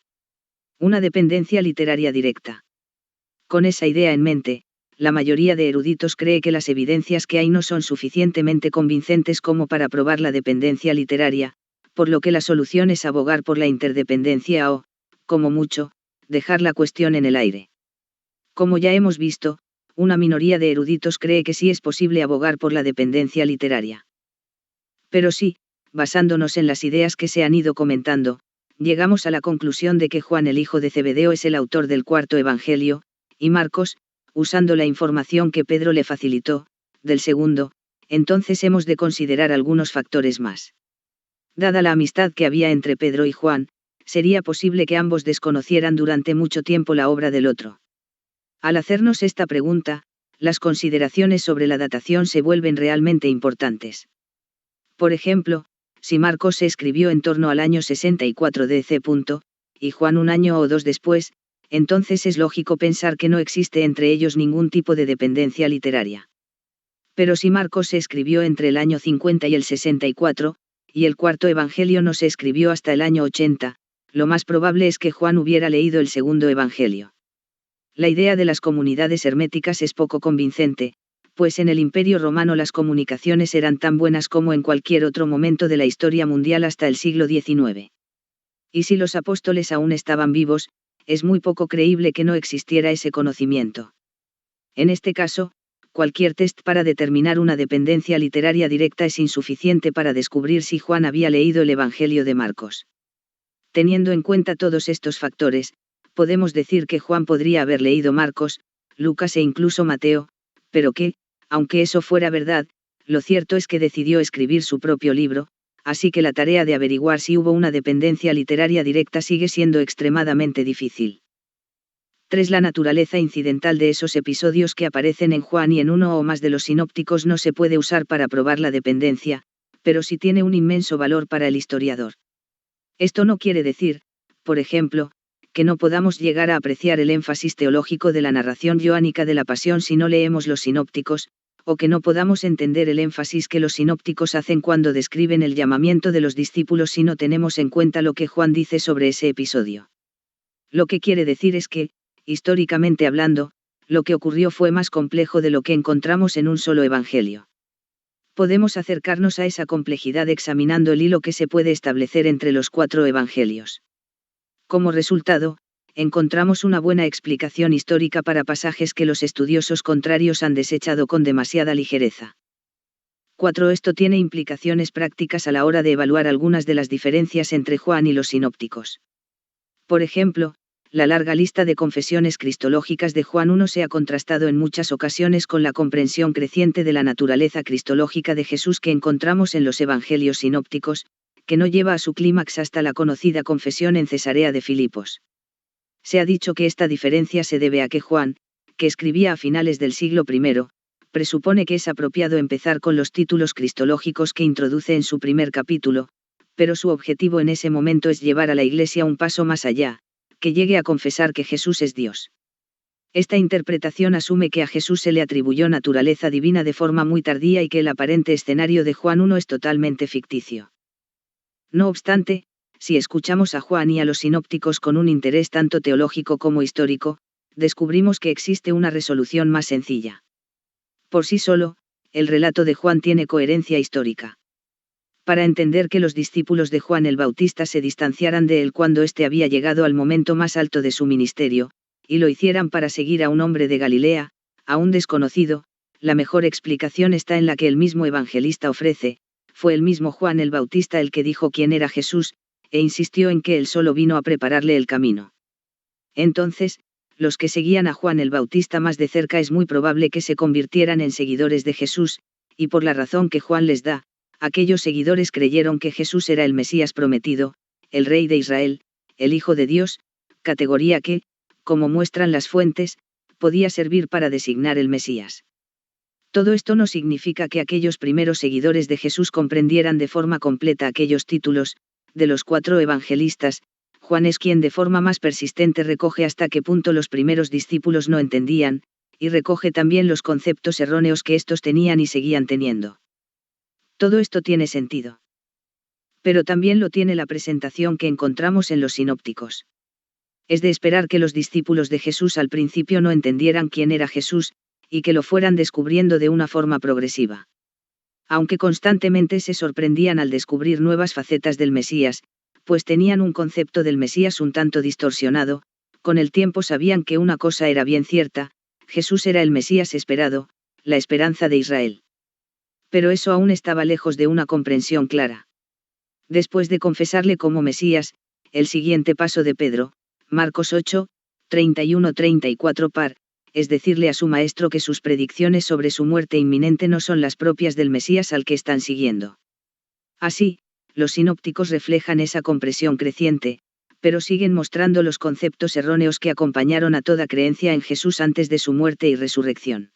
una dependencia literaria directa. Con esa idea en mente, la mayoría de eruditos cree que las evidencias que hay no son suficientemente convincentes como para probar la dependencia literaria, por lo que la solución es abogar por la interdependencia o, como mucho, dejar la cuestión en el aire. Como ya hemos visto, una minoría de eruditos cree que sí es posible abogar por la dependencia literaria. Pero sí, basándonos en las ideas que se han ido comentando, llegamos a la conclusión de que Juan el hijo de Zebedeo es el autor del cuarto evangelio, y Marcos, usando la información que Pedro le facilitó, del segundo, entonces hemos de considerar algunos factores más. Dada la amistad que había entre Pedro y Juan, sería posible que ambos desconocieran durante mucho tiempo la obra del otro. Al hacernos esta pregunta, las consideraciones sobre la datación se vuelven realmente importantes. Por ejemplo, si Marcos se escribió en torno al año 64 DC. Y Juan un año o dos después, entonces es lógico pensar que no existe entre ellos ningún tipo de dependencia literaria. Pero si Marcos se escribió entre el año 50 y el 64, y el cuarto evangelio no se escribió hasta el año 80, lo más probable es que Juan hubiera leído el segundo evangelio. La idea de las comunidades herméticas es poco convincente, pues en el Imperio Romano las comunicaciones eran tan buenas como en cualquier otro momento de la historia mundial hasta el siglo XIX. Y si los apóstoles aún estaban vivos, es muy poco creíble que no existiera ese conocimiento. En este caso, cualquier test para determinar una dependencia literaria directa es insuficiente para descubrir si Juan había leído el Evangelio de Marcos. Teniendo en cuenta todos estos factores, podemos decir que Juan podría haber leído Marcos, Lucas e incluso Mateo, pero que, aunque eso fuera verdad, lo cierto es que decidió escribir su propio libro, así que la tarea de averiguar si hubo una dependencia literaria directa sigue siendo extremadamente difícil. 3. La naturaleza incidental de esos episodios que aparecen en Juan y en uno o más de los sinópticos no se puede usar para probar la dependencia, pero sí tiene un inmenso valor para el historiador. Esto no quiere decir, por ejemplo, que no podamos llegar a apreciar el énfasis teológico de la narración joánica de la Pasión si no leemos los sinópticos, o que no podamos entender el énfasis que los sinópticos hacen cuando describen el llamamiento de los discípulos si no tenemos en cuenta lo que Juan dice sobre ese episodio. Lo que quiere decir es que, históricamente hablando, lo que ocurrió fue más complejo de lo que encontramos en un solo evangelio. Podemos acercarnos a esa complejidad examinando el hilo que se puede establecer entre los 4 evangelios. Como resultado, encontramos una buena explicación histórica para pasajes que los estudiosos contrarios han desechado con demasiada ligereza. 4. Esto tiene implicaciones prácticas a la hora de evaluar algunas de las diferencias entre Juan y los sinópticos. Por ejemplo, la larga lista de confesiones cristológicas de Juan 1 se ha contrastado en muchas ocasiones con la comprensión creciente de la naturaleza cristológica de Jesús que encontramos en los evangelios sinópticos, que no lleva a su clímax hasta la conocida confesión en Cesarea de Filipos. Se ha dicho que esta diferencia se debe a que Juan, que escribía a finales del siglo I, presupone que es apropiado empezar con los títulos cristológicos que introduce en su primer capítulo, pero su objetivo en ese momento es llevar a la Iglesia un paso más allá, que llegue a confesar que Jesús es Dios. Esta interpretación asume que a Jesús se le atribuyó naturaleza divina de forma muy tardía y que el aparente escenario de Juan 1 es totalmente ficticio. No obstante, si escuchamos a Juan y a los sinópticos con un interés tanto teológico como histórico, descubrimos que existe una resolución más sencilla. Por sí solo, el relato de Juan tiene coherencia histórica. Para entender que los discípulos de Juan el Bautista se distanciaran de él cuando éste había llegado al momento más alto de su ministerio, y lo hicieran para seguir a un hombre de Galilea, a un desconocido, la mejor explicación está en la que el mismo evangelista ofrece: fue el mismo Juan el Bautista el que dijo quién era Jesús, e insistió en que él solo vino a prepararle el camino. Entonces, los que seguían a Juan el Bautista más de cerca es muy probable que se convirtieran en seguidores de Jesús, y por la razón que Juan les da, aquellos seguidores creyeron que Jesús era el Mesías prometido, el Rey de Israel, el Hijo de Dios, categoría que, como muestran las fuentes, podía servir para designar el Mesías. Todo esto no significa que aquellos primeros seguidores de Jesús comprendieran de forma completa aquellos títulos. De los 4 evangelistas, Juan es quien de forma más persistente recoge hasta qué punto los primeros discípulos no entendían, y recoge también los conceptos erróneos que estos tenían y seguían teniendo. Todo esto tiene sentido. Pero también lo tiene la presentación que encontramos en los sinópticos. Es de esperar que los discípulos de Jesús al principio no entendieran quién era Jesús, y que lo fueran descubriendo de una forma progresiva. Aunque constantemente se sorprendían al descubrir nuevas facetas del Mesías, pues tenían un concepto del Mesías un tanto distorsionado, con el tiempo sabían que una cosa era bien cierta: Jesús era el Mesías esperado, la esperanza de Israel. Pero eso aún estaba lejos de una comprensión clara. Después de confesarle como Mesías, el siguiente paso de Pedro, Marcos 8, 31-34 par, es decirle a su maestro que sus predicciones sobre su muerte inminente no son las propias del Mesías al que están siguiendo. Así, los sinópticos reflejan esa comprensión creciente, pero siguen mostrando los conceptos erróneos que acompañaron a toda creencia en Jesús antes de su muerte y resurrección.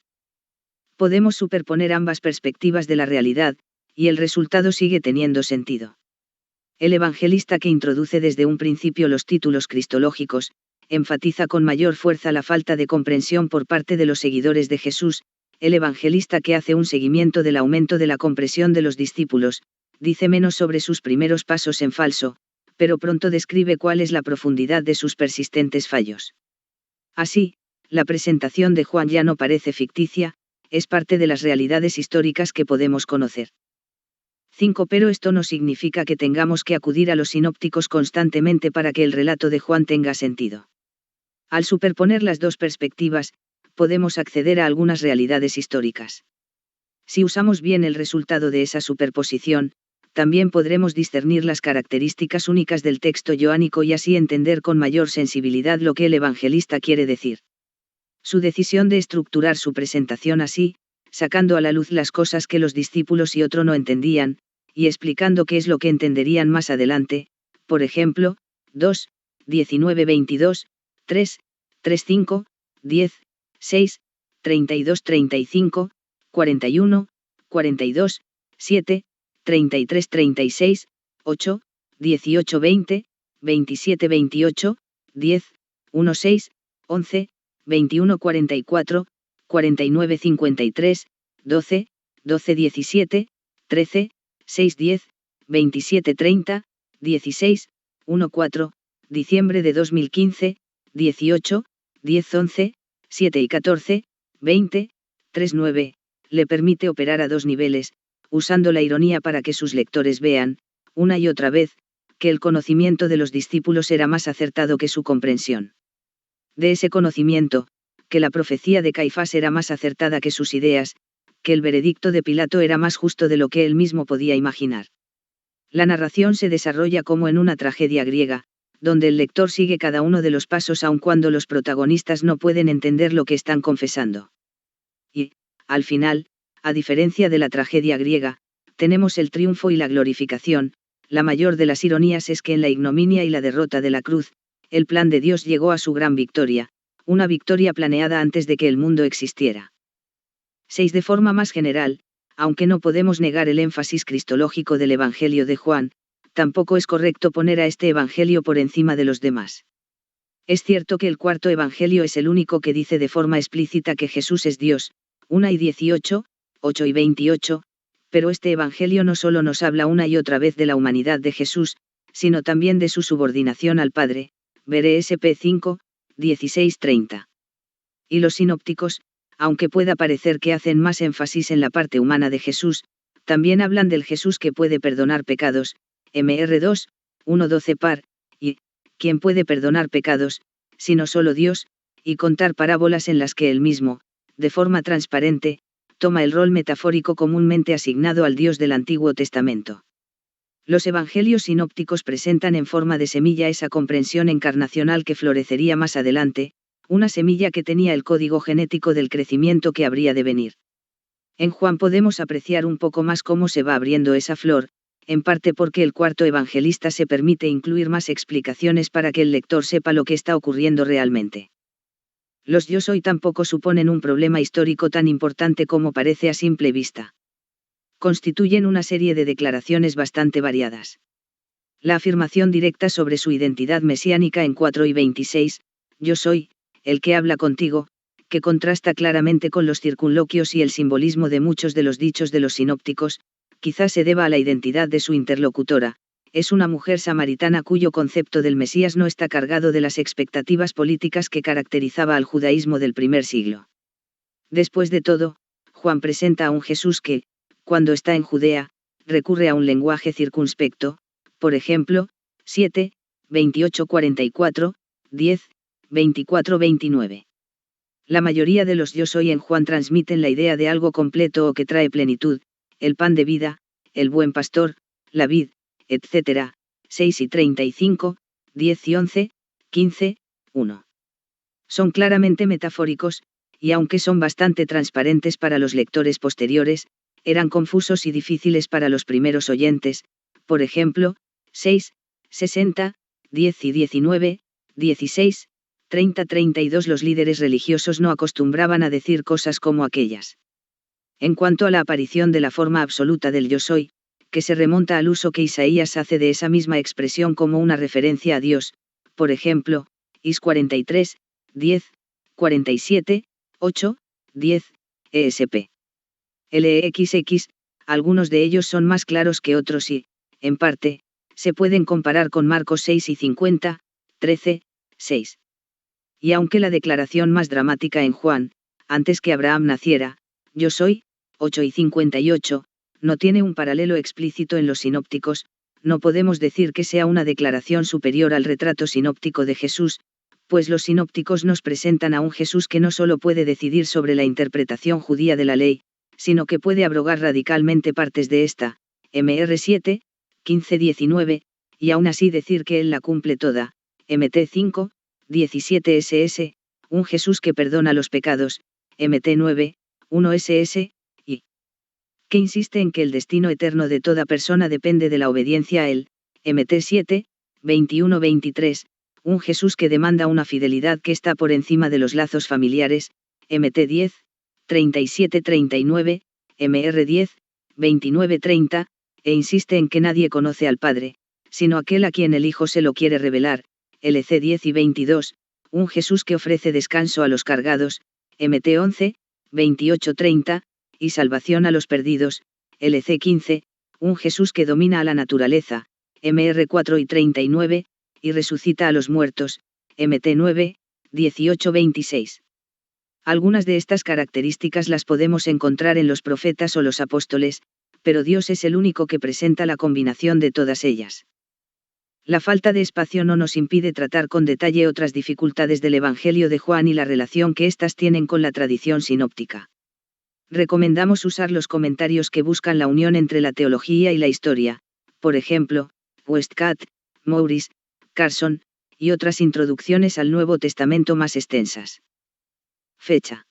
Podemos superponer ambas perspectivas de la realidad, y el resultado sigue teniendo sentido. El evangelista que introduce desde un principio los títulos cristológicos, enfatiza con mayor fuerza la falta de comprensión por parte de los seguidores de Jesús. El evangelista que hace un seguimiento del aumento de la comprensión de los discípulos, dice menos sobre sus primeros pasos en falso, pero pronto describe cuál es la profundidad de sus persistentes fallos. Así, la presentación de Juan ya no parece ficticia, es parte de las realidades históricas que podemos conocer. 5. Pero esto no significa que tengamos que acudir a los sinópticos constantemente para que el relato de Juan tenga sentido. Al superponer las dos perspectivas, podemos acceder a algunas realidades históricas. Si usamos bien el resultado de esa superposición, también podremos discernir las características únicas del texto joánico y así entender con mayor sensibilidad lo que el evangelista quiere decir. Su decisión de estructurar su presentación así, sacando a la luz las cosas que los discípulos y otro no entendían, y explicando qué es lo que entenderían más adelante, por ejemplo, 2, 19-22, 3, 3-5, 10, 6, 32-35, 41, 42, 7, 33-36, 8, 18-20, 27-28, 10, 1-6, 11, 21-44, 49-53, 12, 12-17, 13, 6-10, 27-30, 16, 1-4, diciembre de 2015, 18, 10-11, 7 y 14, 20, 3-9, le permite operar a dos niveles, usando la ironía para que sus lectores vean, una y otra vez, que el conocimiento de los discípulos era más acertado que su comprensión. De ese conocimiento, que la profecía de Caifás era más acertada que sus ideas, que el veredicto de Pilato era más justo de lo que él mismo podía imaginar. La narración se desarrolla como en una tragedia griega, donde el lector sigue cada uno de los pasos aun cuando los protagonistas no pueden entender lo que están confesando. Y, al final, a diferencia de la tragedia griega, tenemos el triunfo y la glorificación. La mayor de las ironías es que en la ignominia y la derrota de la cruz, el plan de Dios llegó a su gran victoria, una victoria planeada antes de que el mundo existiera. 6. De forma más general, aunque no podemos negar el énfasis cristológico del Evangelio de Juan, tampoco es correcto poner a este Evangelio por encima de los demás. Es cierto que el cuarto Evangelio es el único que dice de forma explícita que Jesús es Dios, 1 y 18, 8 y 28, pero este Evangelio no solo nos habla una y otra vez de la humanidad de Jesús, sino también de su subordinación al Padre, veré SP 5, 16-30. Y los sinópticos, aunque pueda parecer que hacen más énfasis en la parte humana de Jesús, también hablan del Jesús que puede perdonar pecados, MR2, 1-12 par, y, ¿quién puede perdonar pecados, sino solo Dios?, y contar parábolas en las que él mismo, de forma transparente, toma el rol metafórico comúnmente asignado al Dios del Antiguo Testamento. Los evangelios sinópticos presentan en forma de semilla esa comprensión encarnacional que florecería más adelante, una semilla que tenía el código genético del crecimiento que habría de venir. En Juan podemos apreciar un poco más cómo se va abriendo esa flor, en parte porque el cuarto evangelista se permite incluir más explicaciones para que el lector sepa lo que está ocurriendo realmente. Los yo soy tampoco suponen un problema histórico tan importante como parece a simple vista. Constituyen una serie de declaraciones bastante variadas. La afirmación directa sobre su identidad mesiánica en 4 y 26, yo soy, el que habla contigo, que contrasta claramente con los circunloquios y el simbolismo de muchos de los dichos de los sinópticos, quizás se deba a la identidad de su interlocutora, es una mujer samaritana cuyo concepto del Mesías no está cargado de las expectativas políticas que caracterizaba al judaísmo del primer siglo. Después de todo, Juan presenta a un Jesús que, cuando está en Judea, recurre a un lenguaje circunspecto, por ejemplo, 7, 28-44, 10, 24-29. La mayoría de los yo soy en Juan transmiten la idea de algo completo o que trae plenitud, el pan de vida, el buen pastor, la vid, etc. 6 y 35, 10 y 11, 15, 1. Son claramente metafóricos, y aunque son bastante transparentes para los lectores posteriores, eran confusos y difíciles para los primeros oyentes, por ejemplo, 6, 60, 10 y 19, 16, 30-32. Los líderes religiosos no acostumbraban a decir cosas como aquellas. En cuanto a la aparición de la forma absoluta del yo soy, que se remonta al uso que Isaías hace de esa misma expresión como una referencia a Dios, por ejemplo, Is 43, 10, 47, 8, 10, ESP. LEXX, algunos de ellos son más claros que otros y, en parte, se pueden comparar con Marcos 6 y 50, 13, 6. Y aunque la declaración más dramática en Juan, antes que Abraham naciera, yo soy, 8 y 58, no tiene un paralelo explícito en los sinópticos, no podemos decir que sea una declaración superior al retrato sinóptico de Jesús, pues los sinópticos nos presentan a un Jesús que no solo puede decidir sobre la interpretación judía de la ley, sino que puede abrogar radicalmente partes de esta, MR 7, 15-19, y aún así decir que él la cumple toda, MT 5, 17 SS, un Jesús que perdona los pecados, MT 9, 1 SS, que insiste en que el destino eterno de toda persona depende de la obediencia a él, Mt 7, 21-23, un Jesús que demanda una fidelidad que está por encima de los lazos familiares, Mt 10, 37-39, Mr 10, 29-30, e insiste en que nadie conoce al Padre, sino aquel a quien el Hijo se lo quiere revelar, LC 10 y 22, un Jesús que ofrece descanso a los cargados, Mt 11, 28-30, y salvación a los perdidos, LC 15, un Jesús que domina a la naturaleza, Mr 4 y 39, y resucita a los muertos, Mt 9, 18-26. Algunas de estas características las podemos encontrar en los profetas o los apóstoles, pero Dios es el único que presenta la combinación de todas ellas. La falta de espacio no nos impide tratar con detalle otras dificultades del Evangelio de Juan y la relación que éstas tienen con la tradición sinóptica. Recomendamos usar los comentarios que buscan la unión entre la teología y la historia, por ejemplo, Westcott, Morris, Carson, y otras introducciones al Nuevo Testamento más extensas. Fecha.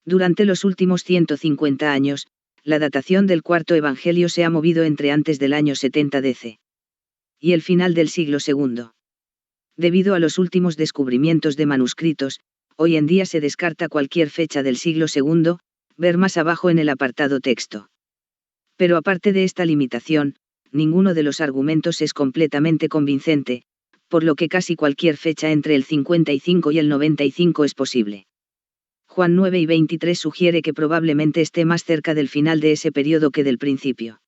Durante los últimos 150 años, la datación del cuarto evangelio se ha movido entre antes del año 70 DC y el final del siglo II. Debido a los últimos descubrimientos de manuscritos, hoy en día se descarta cualquier fecha del siglo II, ver más abajo en el apartado texto. Pero aparte de esta limitación, ninguno de los argumentos es completamente convincente, por lo que casi cualquier fecha entre el 55 y el 95 es posible. Juan 9 y 23 sugiere que probablemente esté más cerca del final de ese periodo que del principio.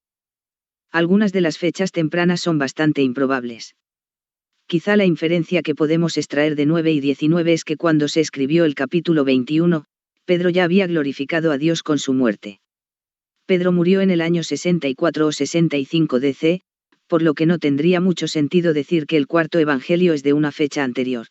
Algunas de las fechas tempranas son bastante improbables. Quizá la inferencia que podemos extraer de 9 y 19 es que cuando se escribió el capítulo 21, Pedro ya había glorificado a Dios con su muerte. Pedro murió en el año 64 o 65 DC, por lo que no tendría mucho sentido decir que el cuarto evangelio es de una fecha anterior.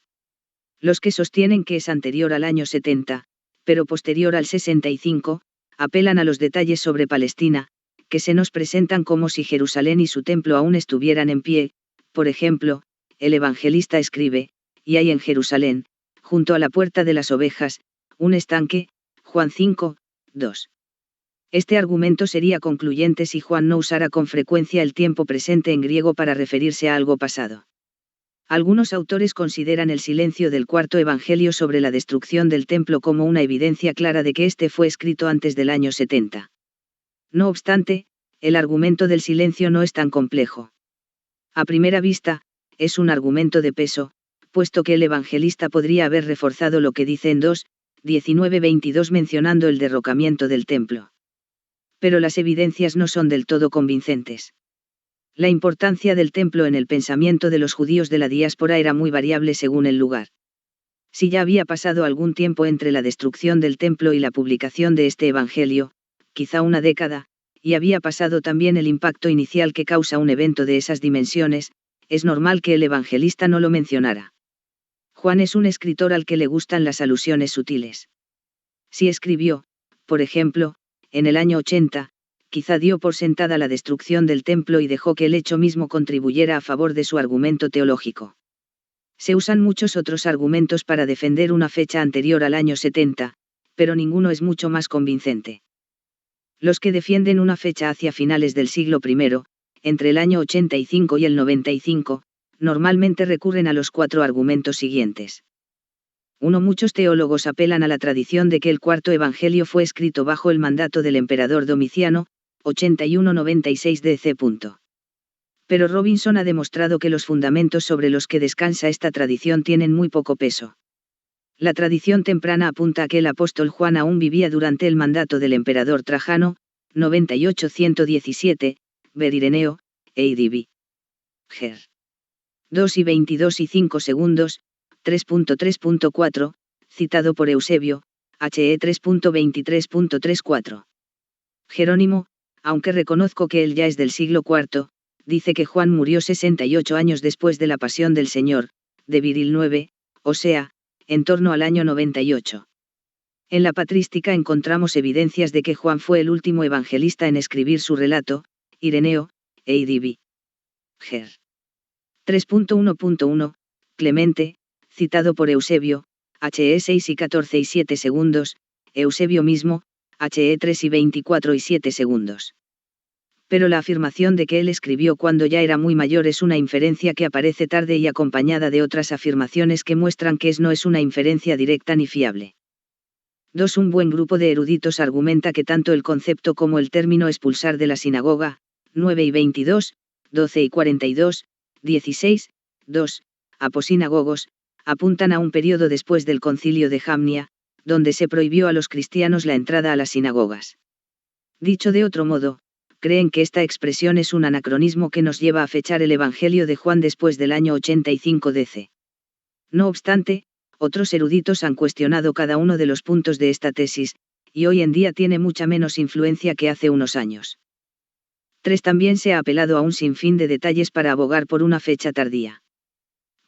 Los que sostienen que es anterior al año 70, pero posterior al 65, apelan a los detalles sobre Palestina, que se nos presentan como si Jerusalén y su templo aún estuvieran en pie. Por ejemplo, el evangelista escribe, y hay en Jerusalén, junto a la puerta de las ovejas, un estanque, Juan 5, 2. Este argumento sería concluyente si Juan no usara con frecuencia el tiempo presente en griego para referirse a algo pasado. Algunos autores consideran el silencio del cuarto evangelio sobre la destrucción del templo como una evidencia clara de que éste fue escrito antes del año 70. No obstante, el argumento del silencio no es tan complejo. A primera vista, es un argumento de peso, puesto que el evangelista podría haber reforzado lo que dice en 2, 19-22 mencionando el derrocamiento del templo. Pero las evidencias no son del todo convincentes. La importancia del templo en el pensamiento de los judíos de la diáspora era muy variable según el lugar. Si ya había pasado algún tiempo entre la destrucción del templo y la publicación de este evangelio, quizá una década, y había pasado también el impacto inicial que causa un evento de esas dimensiones, es normal que el evangelista no lo mencionara. Juan es un escritor al que le gustan las alusiones sutiles. Si escribió, por ejemplo, en el año 80, quizá dio por sentada la destrucción del templo y dejó que el hecho mismo contribuyera a favor de su argumento teológico. Se usan muchos otros argumentos para defender una fecha anterior al año 70, pero ninguno es mucho más convincente. Los que defienden una fecha hacia finales del siglo I, entre el año 85 y el 95, normalmente recurren a los 4 argumentos siguientes. 1. Muchos teólogos apelan a la tradición de que el cuarto evangelio fue escrito bajo el mandato del emperador Domiciano, 81-96 DC. Pero Robinson ha demostrado que los fundamentos sobre los que descansa esta tradición tienen muy poco peso. La tradición temprana apunta a que el apóstol Juan aún vivía durante el mandato del emperador Trajano, 98-117, ver Ireneo, ADB. Ger. 2 y 22 y 5 segundos, 3.3.4, citado por Eusebio, HE 3.23.34. Jerónimo, aunque reconozco que él ya es del siglo IV, dice que Juan murió 68 años después de la pasión del Señor, de Viril 9, o sea, en torno al año 98. En la patrística encontramos evidencias de que Juan fue el último evangelista en escribir su relato, Ireneo, ADB. Ger. 3.1.1, Clemente, citado por Eusebio, HE 6 y 14 y 7 segundos, Eusebio mismo, HE 3:24:7. Pero la afirmación de que él escribió cuando ya era muy mayor es una inferencia que aparece tarde y acompañada de otras afirmaciones que muestran que no es una inferencia directa ni fiable. 2. Un buen grupo de eruditos argumenta que tanto el concepto como el término expulsar de la sinagoga, 9:22, 12:42, 16, 2, aposinagogos, apuntan a un periodo después del concilio de Jamnia, donde se prohibió a los cristianos la entrada a las sinagogas. Dicho de otro modo, creen que esta expresión es un anacronismo que nos lleva a fechar el Evangelio de Juan después del año 85 DC. No obstante, otros eruditos han cuestionado cada uno de los puntos de esta tesis, y hoy en día tiene mucha menos influencia que hace unos años. 3. También se ha apelado a un sinfín de detalles para abogar por una fecha tardía.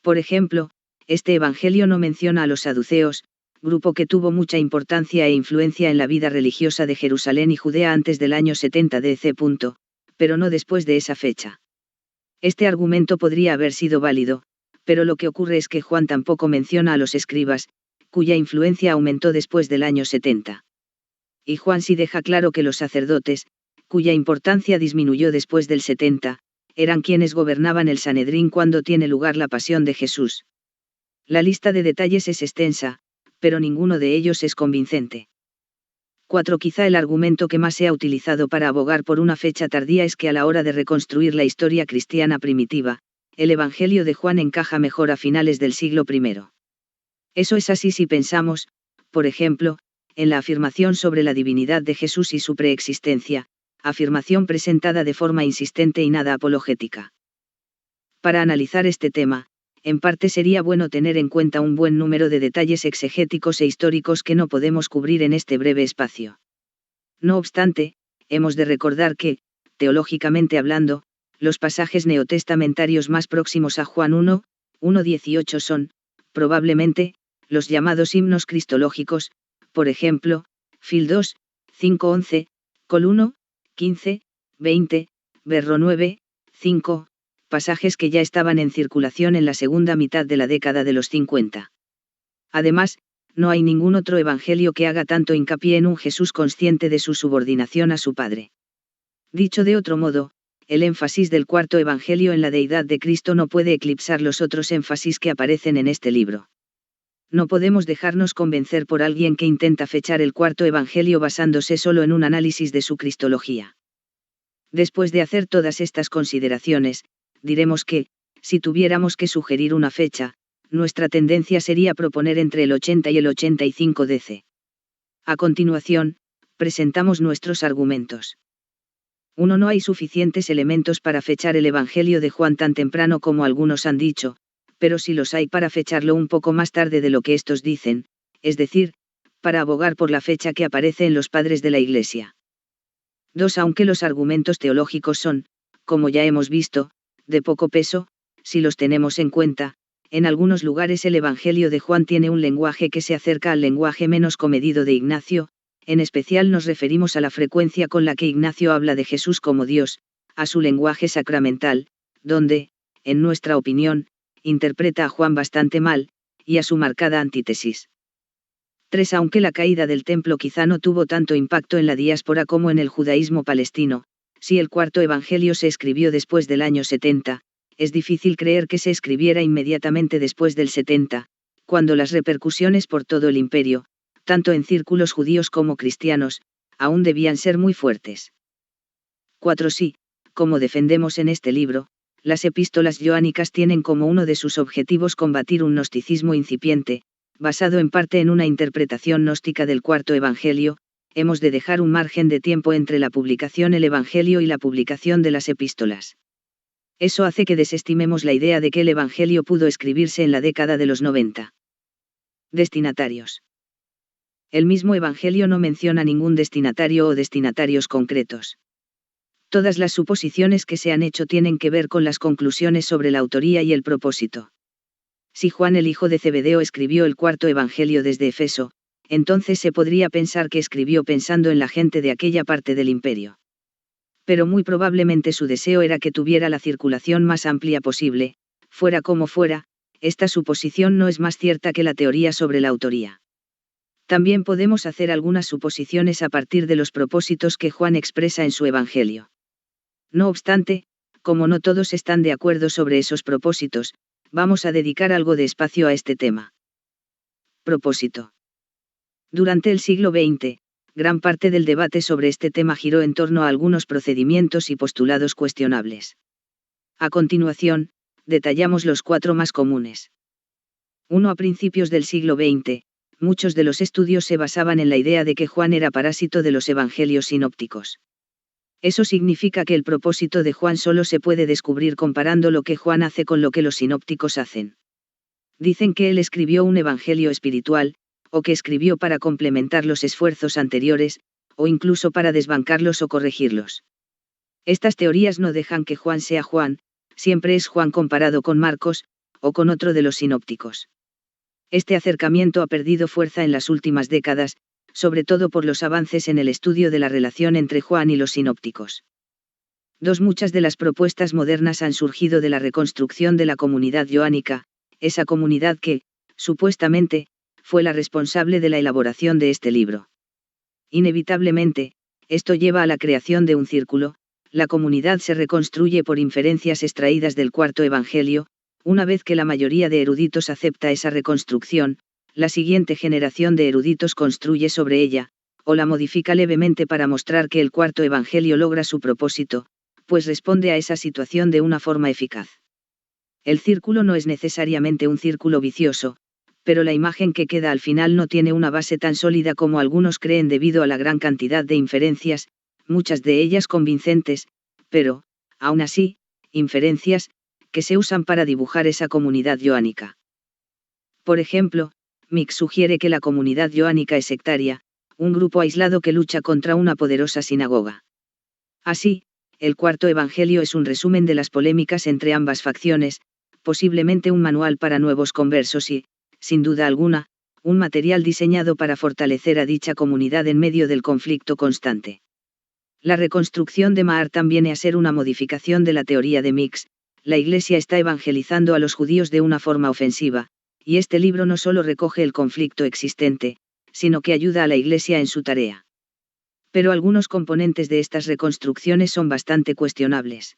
Por ejemplo, este Evangelio no menciona a los saduceos, grupo que tuvo mucha importancia e influencia en la vida religiosa de Jerusalén y Judea antes del año 70 DC. Pero no después de esa fecha. Este argumento podría haber sido válido, pero lo que ocurre es que Juan tampoco menciona a los escribas, cuya influencia aumentó después del año 70. Y Juan sí deja claro que los sacerdotes, cuya importancia disminuyó después del 70, eran quienes gobernaban el Sanedrín cuando tiene lugar la pasión de Jesús. La lista de detalles es extensa, pero ninguno de ellos es convincente. 4. Quizá el argumento que más se ha utilizado para abogar por una fecha tardía es que a la hora de reconstruir la historia cristiana primitiva, el Evangelio de Juan encaja mejor a finales del siglo I. Eso es así si pensamos, por ejemplo, en la afirmación sobre la divinidad de Jesús y su preexistencia, afirmación presentada de forma insistente y nada apologética. Para analizar este tema, en parte sería bueno tener en cuenta un buen número de detalles exegéticos e históricos que no podemos cubrir en este breve espacio. No obstante, hemos de recordar que, teológicamente hablando, los pasajes neotestamentarios más próximos a Juan 1:18 son, probablemente, los llamados himnos cristológicos, por ejemplo, Fil 2, 5:11, Col 1:15, 20, Berro 9:5, pasajes que ya estaban en circulación en la segunda mitad de la década de los 50. Además, no hay ningún otro evangelio que haga tanto hincapié en un Jesús consciente de su subordinación a su Padre. Dicho de otro modo, el énfasis del cuarto evangelio en la deidad de Cristo no puede eclipsar los otros énfasis que aparecen en este libro. No podemos dejarnos convencer por alguien que intenta fechar el cuarto evangelio basándose solo en un análisis de su cristología. Después de hacer todas estas consideraciones, diremos que, si tuviéramos que sugerir una fecha, nuestra tendencia sería proponer entre el 80 y el 85 DC. A continuación, presentamos nuestros argumentos. 1. No hay suficientes elementos para fechar el Evangelio de Juan tan temprano como algunos han dicho, pero sí los hay para fecharlo un poco más tarde de lo que estos dicen, es decir, para abogar por la fecha que aparece en los Padres de la Iglesia. 2. Aunque los argumentos teológicos son, como ya hemos visto, de poco peso, si los tenemos en cuenta, en algunos lugares el Evangelio de Juan tiene un lenguaje que se acerca al lenguaje menos comedido de Ignacio, en especial nos referimos a la frecuencia con la que Ignacio habla de Jesús como Dios, a su lenguaje sacramental, donde, en nuestra opinión, interpreta a Juan bastante mal, y a su marcada antítesis. 3. Aunque la caída del templo quizá no tuvo tanto impacto en la diáspora como en el judaísmo palestino, si el cuarto evangelio se escribió después del año 70, es difícil creer que se escribiera inmediatamente después del 70, cuando las repercusiones por todo el imperio, tanto en círculos judíos como cristianos, aún debían ser muy fuertes. 4. Sí, como defendemos en este libro, las epístolas joánicas tienen como uno de sus objetivos combatir un gnosticismo incipiente, basado en parte en una interpretación gnóstica del cuarto evangelio, hemos de dejar un margen de tiempo entre la publicación del evangelio y la publicación de las epístolas. Eso hace que desestimemos la idea de que el evangelio pudo escribirse en la década de los 90. Destinatarios. El mismo evangelio no menciona ningún destinatario o destinatarios concretos. Todas las suposiciones que se han hecho tienen que ver con las conclusiones sobre la autoría y el propósito. Si Juan el hijo de Zebedeo escribió el cuarto evangelio desde Efeso, entonces se podría pensar que escribió pensando en la gente de aquella parte del imperio. Pero muy probablemente su deseo era que tuviera la circulación más amplia posible, fuera como fuera, esta suposición no es más cierta que la teoría sobre la autoría. También podemos hacer algunas suposiciones a partir de los propósitos que Juan expresa en su Evangelio. No obstante, como no todos están de acuerdo sobre esos propósitos, vamos a dedicar algo de espacio a este tema. Propósito. Durante el siglo XX, gran parte del debate sobre este tema giró en torno a algunos procedimientos y postulados cuestionables. A continuación, detallamos los 4 más comunes. 1. A principios del siglo XX, muchos de los estudios se basaban en la idea de que Juan era parásito de los evangelios sinópticos. Eso significa que el propósito de Juan solo se puede descubrir comparando lo que Juan hace con lo que los sinópticos hacen. Dicen que él escribió un evangelio espiritual, o que escribió para complementar los esfuerzos anteriores, o incluso para desbancarlos o corregirlos. Estas teorías no dejan que Juan sea Juan, siempre es Juan comparado con Marcos, o con otro de los sinópticos. Este acercamiento ha perdido fuerza en las últimas décadas, sobre todo por los avances en el estudio de la relación entre Juan y los sinópticos. 2. Muchas de las propuestas modernas han surgido de la reconstrucción de la comunidad joánica, esa comunidad que, supuestamente, fue la responsable de la elaboración de este libro. Inevitablemente, esto lleva a la creación de un círculo. La comunidad se reconstruye por inferencias extraídas del cuarto evangelio. Una vez que la mayoría de eruditos acepta esa reconstrucción, la siguiente generación de eruditos construye sobre ella, o la modifica levemente para mostrar que el cuarto evangelio logra su propósito, pues responde a esa situación de una forma eficaz. El círculo no es necesariamente un círculo vicioso, pero la imagen que queda al final no tiene una base tan sólida como algunos creen debido a la gran cantidad de inferencias, muchas de ellas convincentes, pero, aún así, inferencias, que se usan para dibujar esa comunidad joánica. Por ejemplo, Mix sugiere que la comunidad joánica es sectaria, un grupo aislado que lucha contra una poderosa sinagoga. Así, el cuarto evangelio es un resumen de las polémicas entre ambas facciones, posiblemente un manual para nuevos conversos y, sin duda alguna, un material diseñado para fortalecer a dicha comunidad en medio del conflicto constante. La reconstrucción de Mahartam viene a ser una modificación de la teoría de Mix. La Iglesia está evangelizando a los judíos de una forma ofensiva, y este libro no solo recoge el conflicto existente, sino que ayuda a la Iglesia en su tarea. Pero algunos componentes de estas reconstrucciones son bastante cuestionables.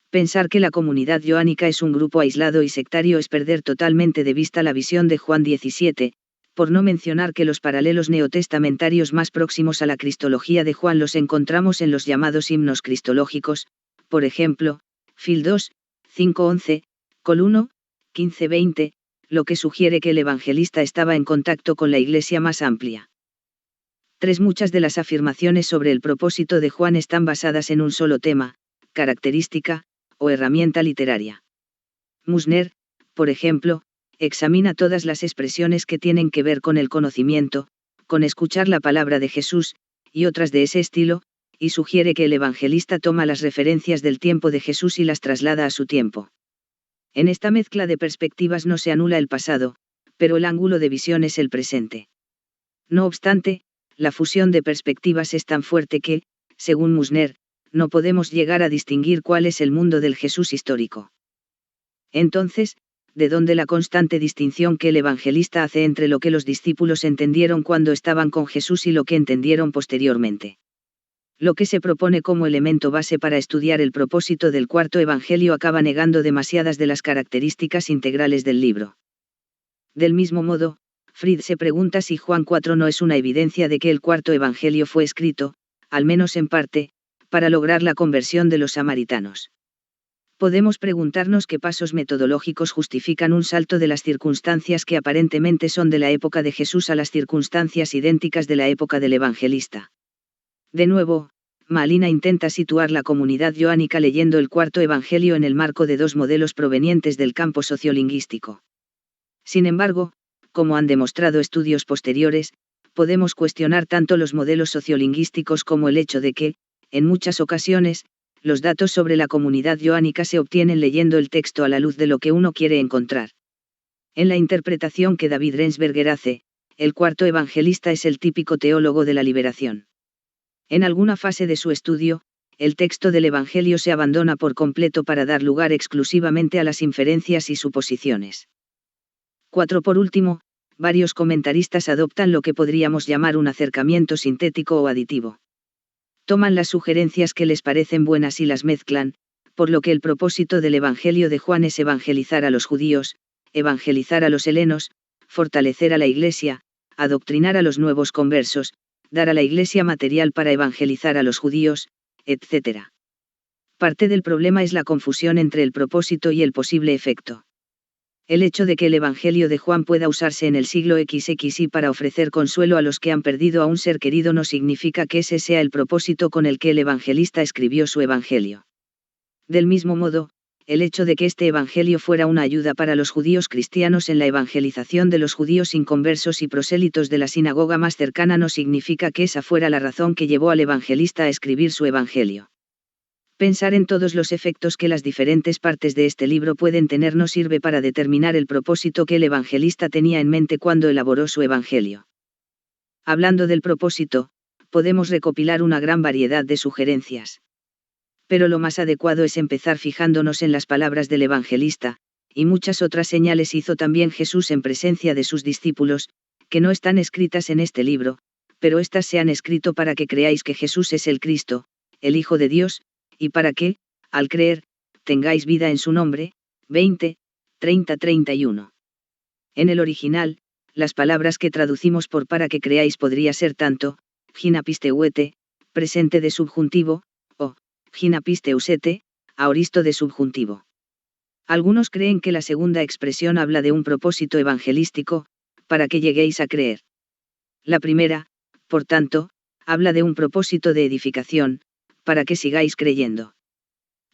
Pensar que la comunidad joánica es un grupo aislado y sectario es perder totalmente de vista la visión de Juan 17, por no mencionar que los paralelos neotestamentarios más próximos a la cristología de Juan los encontramos en los llamados himnos cristológicos, por ejemplo, Phil 2, 5:11, Col 1, 15:20, lo que sugiere que el evangelista estaba en contacto con la Iglesia más amplia. 3. Muchas de las afirmaciones sobre el propósito de Juan están basadas en un solo tema, característica, o herramienta literaria. Musner, por ejemplo, examina todas las expresiones que tienen que ver con el conocimiento, con escuchar la palabra de Jesús, y otras de ese estilo, y sugiere que el evangelista toma las referencias del tiempo de Jesús y las traslada a su tiempo. En esta mezcla de perspectivas no se anula el pasado, pero el ángulo de visión es el presente. No obstante, la fusión de perspectivas es tan fuerte que, según Musner, no podemos llegar a distinguir cuál es el mundo del Jesús histórico. Entonces, ¿de dónde la constante distinción que el evangelista hace entre lo que los discípulos entendieron cuando estaban con Jesús y lo que entendieron posteriormente? Lo que se propone como elemento base para estudiar el propósito del cuarto evangelio acaba negando demasiadas de las características integrales del libro. Del mismo modo, Fried se pregunta si Juan 4 no es una evidencia de que el cuarto evangelio fue escrito, al menos en parte, para lograr la conversión de los samaritanos. Podemos preguntarnos qué pasos metodológicos justifican un salto de las circunstancias que aparentemente son de la época de Jesús a las circunstancias idénticas de la época del evangelista. De nuevo, Malina intenta situar la comunidad joánica leyendo el cuarto evangelio en el marco de dos modelos provenientes del campo sociolingüístico. Sin embargo, como han demostrado estudios posteriores, podemos cuestionar tanto los modelos sociolingüísticos como el hecho de que, en muchas ocasiones, los datos sobre la comunidad joánica se obtienen leyendo el texto a la luz de lo que uno quiere encontrar. En la interpretación que David Rensberger hace, el cuarto evangelista es el típico teólogo de la liberación. En alguna fase de su estudio, el texto del Evangelio se abandona por completo para dar lugar exclusivamente a las inferencias y suposiciones. 4. Por último, varios comentaristas adoptan lo que podríamos llamar un acercamiento sintético o aditivo. Toman las sugerencias que les parecen buenas y las mezclan, por lo que el propósito del Evangelio de Juan es evangelizar a los judíos, evangelizar a los helenos, fortalecer a la Iglesia, adoctrinar a los nuevos conversos, dar a la Iglesia material para evangelizar a los judíos, etc. Parte del problema es la confusión entre el propósito y el posible efecto. El hecho de que el Evangelio de Juan pueda usarse en el siglo XXI para ofrecer consuelo a los que han perdido a un ser querido no significa que ese sea el propósito con el que el evangelista escribió su Evangelio. Del mismo modo, el hecho de que este Evangelio fuera una ayuda para los judíos cristianos en la evangelización de los judíos inconversos y prosélitos de la sinagoga más cercana no significa que esa fuera la razón que llevó al evangelista a escribir su Evangelio. Pensar en todos los efectos que las diferentes partes de este libro pueden tener no sirve para determinar el propósito que el evangelista tenía en mente cuando elaboró su Evangelio. Hablando del propósito, podemos recopilar una gran variedad de sugerencias. Pero lo más adecuado es empezar fijándonos en las palabras del evangelista, y muchas otras señales hizo también Jesús en presencia de sus discípulos, que no están escritas en este libro, pero éstas se han escrito para que creáis que Jesús es el Cristo, el Hijo de Dios, y para que, al creer, tengáis vida en su nombre. 20, 30-31. En el original, las palabras que traducimos por para que creáis podría ser tanto, ginapisteuete, presente de subjuntivo, o, ginapisteusete, aoristo de subjuntivo. Algunos creen que la segunda expresión habla de un propósito evangelístico, para que lleguéis a creer. La primera, por tanto, habla de un propósito de edificación, para que sigáis creyendo.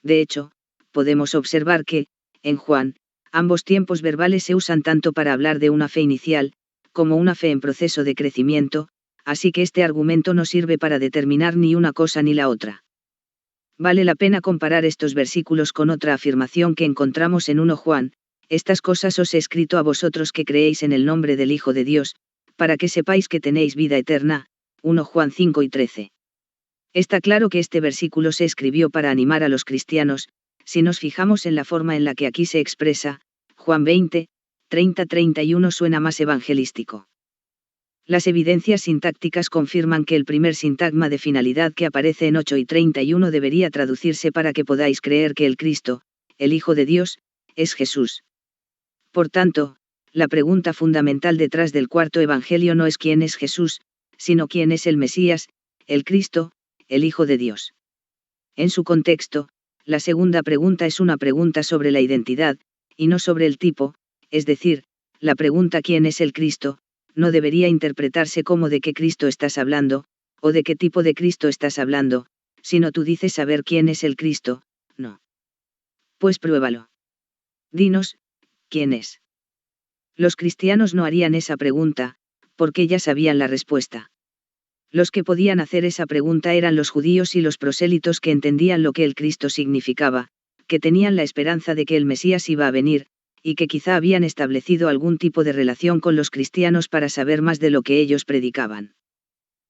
De hecho, podemos observar que, en Juan, ambos tiempos verbales se usan tanto para hablar de una fe inicial, como una fe en proceso de crecimiento, así que este argumento no sirve para determinar ni una cosa ni la otra. Vale la pena comparar estos versículos con otra afirmación que encontramos en 1 Juan, estas cosas os he escrito a vosotros que creéis en el nombre del Hijo de Dios, para que sepáis que tenéis vida eterna, 1 Juan 5 y 13. Está claro que este versículo se escribió para animar a los cristianos, si nos fijamos en la forma en la que aquí se expresa, Juan 20, 30-31 suena más evangelístico. Las evidencias sintácticas confirman que el primer sintagma de finalidad que aparece en 8 y 31 debería traducirse para que podáis creer que el Cristo, el Hijo de Dios, es Jesús. Por tanto, la pregunta fundamental detrás del cuarto evangelio no es quién es Jesús, sino quién es el Mesías, el Cristo, el Hijo de Dios. En su contexto, la segunda pregunta es una pregunta sobre la identidad, y no sobre el tipo, es decir, la pregunta ¿quién es el Cristo? No debería interpretarse como de qué Cristo estás hablando, o de qué tipo de Cristo estás hablando, sino tú dices saber quién es el Cristo, no. Pues pruébalo. Dinos, ¿quién es? Los cristianos no harían esa pregunta, porque ya sabían la respuesta. Los que podían hacer esa pregunta eran los judíos y los prosélitos que entendían lo que el Cristo significaba, que tenían la esperanza de que el Mesías iba a venir, y que quizá habían establecido algún tipo de relación con los cristianos para saber más de lo que ellos predicaban.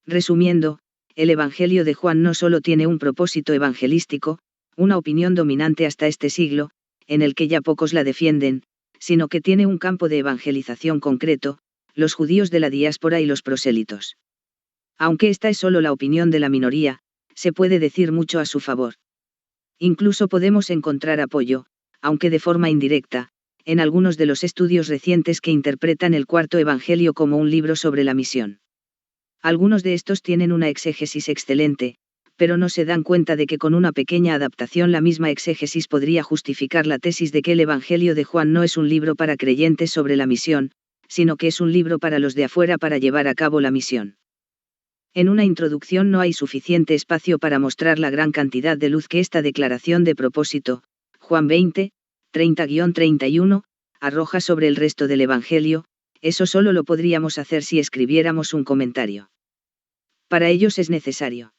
Resumiendo, el Evangelio de Juan no solo tiene un propósito evangelístico, una opinión dominante hasta este siglo, en el que ya pocos la defienden, sino que tiene un campo de evangelización concreto, los judíos de la diáspora y los prosélitos. Aunque esta es solo la opinión de la minoría, se puede decir mucho a su favor. Incluso podemos encontrar apoyo, aunque de forma indirecta, en algunos de los estudios recientes que interpretan el cuarto evangelio como un libro sobre la misión. Algunos de estos tienen una exégesis excelente, pero no se dan cuenta de que con una pequeña adaptación la misma exégesis podría justificar la tesis de que el Evangelio de Juan no es un libro para creyentes sobre la misión, sino que es un libro para los de afuera para llevar a cabo la misión. En una introducción no hay suficiente espacio para mostrar la gran cantidad de luz que esta declaración de propósito, Juan 20, 30-31, arroja sobre el resto del Evangelio. Eso solo lo podríamos hacer si escribiéramos un comentario. Para ellos es necesario.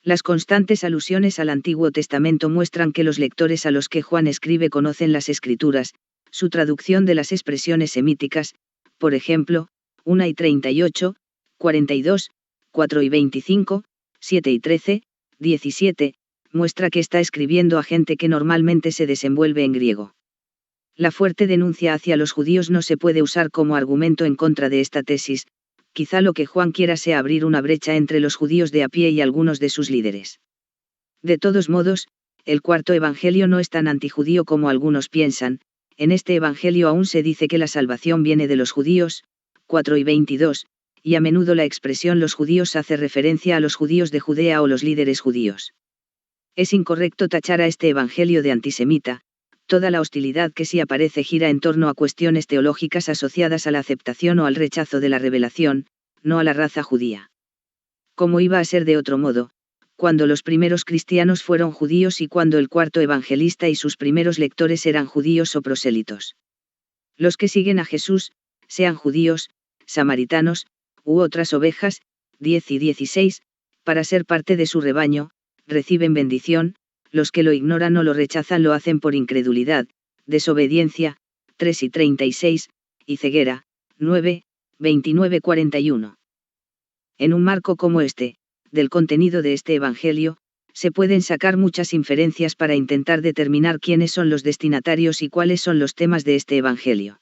Las constantes alusiones al Antiguo Testamento muestran que los lectores a los que Juan escribe conocen las Escrituras, su traducción de las expresiones semíticas, por ejemplo, 1 y 38, 42, 4 y 25, 7 y 13, 17, muestra que está escribiendo a gente que normalmente se desenvuelve en griego. La fuerte denuncia hacia los judíos no se puede usar como argumento en contra de esta tesis, quizá lo que Juan quiera sea abrir una brecha entre los judíos de a pie y algunos de sus líderes. De todos modos, el cuarto evangelio no es tan antijudío como algunos piensan. En este evangelio aún se dice que la salvación viene de los judíos, 4 y 22, y a menudo la expresión los judíos hace referencia a los judíos de Judea o los líderes judíos. Es incorrecto tachar a este evangelio de antisemita. Toda la hostilidad que sí aparece gira en torno a cuestiones teológicas asociadas a la aceptación o al rechazo de la revelación, no a la raza judía. ¿Cómo iba a ser de otro modo, cuando los primeros cristianos fueron judíos y cuando el cuarto evangelista y sus primeros lectores eran judíos o prosélitos? Los que siguen a Jesús, sean judíos, samaritanos, u otras ovejas, 10 y 16, para ser parte de su rebaño, reciben bendición. Los que lo ignoran o lo rechazan lo hacen por incredulidad, desobediencia, 3 y 36, y ceguera, 9, 29-41. En un marco como este, del contenido de este Evangelio, se pueden sacar muchas inferencias para intentar determinar quiénes son los destinatarios y cuáles son los temas de este Evangelio.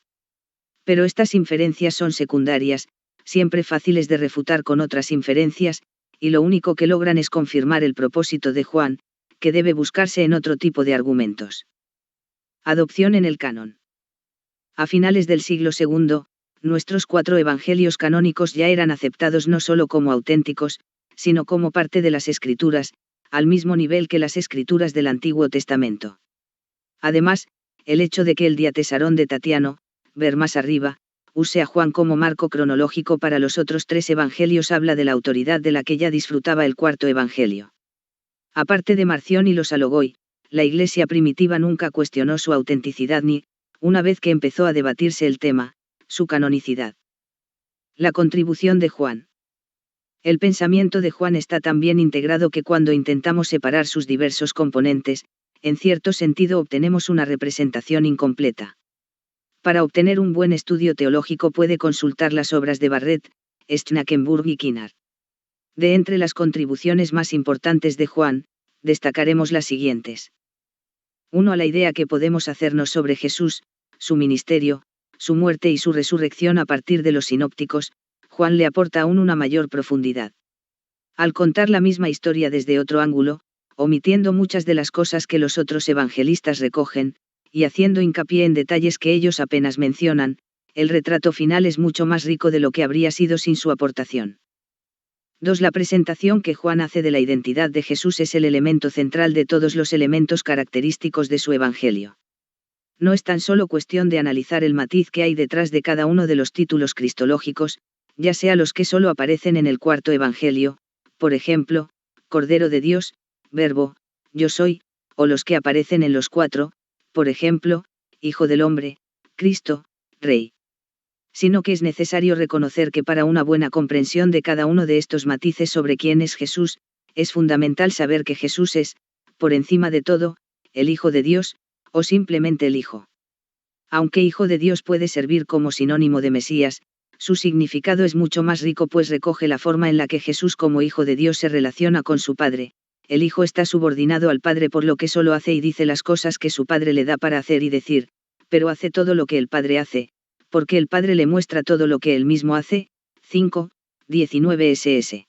Pero estas inferencias son secundarias, siempre fáciles de refutar con otras inferencias, y lo único que logran es confirmar el propósito de Juan, que debe buscarse en otro tipo de argumentos. Adopción en el canon. A finales del siglo II, nuestros 4 evangelios canónicos ya eran aceptados no solo como auténticos, sino como parte de las Escrituras, al mismo nivel que las Escrituras del Antiguo Testamento. Además, el hecho de que el Diatesarón de Tatiano, ver más arriba, use a Juan como marco cronológico para los otros 3 evangelios habla de la autoridad de la que ya disfrutaba el cuarto evangelio. Aparte de Marción y los Alogoi, la Iglesia primitiva nunca cuestionó su autenticidad ni, una vez que empezó a debatirse el tema, su canonicidad. La contribución de Juan. El pensamiento de Juan está tan bien integrado que cuando intentamos separar sus diversos componentes, en cierto sentido obtenemos una representación incompleta. Para obtener un buen estudio teológico puede consultar las obras de Barrett, Schnackenburg y Kinnard. De entre las contribuciones más importantes de Juan, destacaremos las siguientes. 1. A la idea que podemos hacernos sobre Jesús, su ministerio, su muerte y su resurrección a partir de los sinópticos, Juan le aporta aún una mayor profundidad. Al contar la misma historia desde otro ángulo, omitiendo muchas de las cosas que los otros evangelistas recogen, y haciendo hincapié en detalles que ellos apenas mencionan, el retrato final es mucho más rico de lo que habría sido sin su aportación. 2. La presentación que Juan hace de la identidad de Jesús es el elemento central de todos los elementos característicos de su Evangelio. No es tan solo cuestión de analizar el matiz que hay detrás de cada uno de los títulos cristológicos, ya sea los que solo aparecen en el cuarto Evangelio, por ejemplo, Cordero de Dios, Verbo, Yo soy, o los que aparecen en los 4, por ejemplo, Hijo del Hombre, Cristo, Rey. Sino que es necesario reconocer que para una buena comprensión de cada uno de estos matices sobre quién es Jesús, es fundamental saber que Jesús es, por encima de todo, el Hijo de Dios, o simplemente el Hijo. Aunque Hijo de Dios puede servir como sinónimo de Mesías, su significado es mucho más rico pues recoge la forma en la que Jesús como Hijo de Dios se relaciona con su Padre. El Hijo está subordinado al Padre por lo que solo hace y dice las cosas que su Padre le da para hacer y decir, pero hace todo lo que el Padre hace, porque el Padre le muestra todo lo que él mismo hace. 5, 19 ss.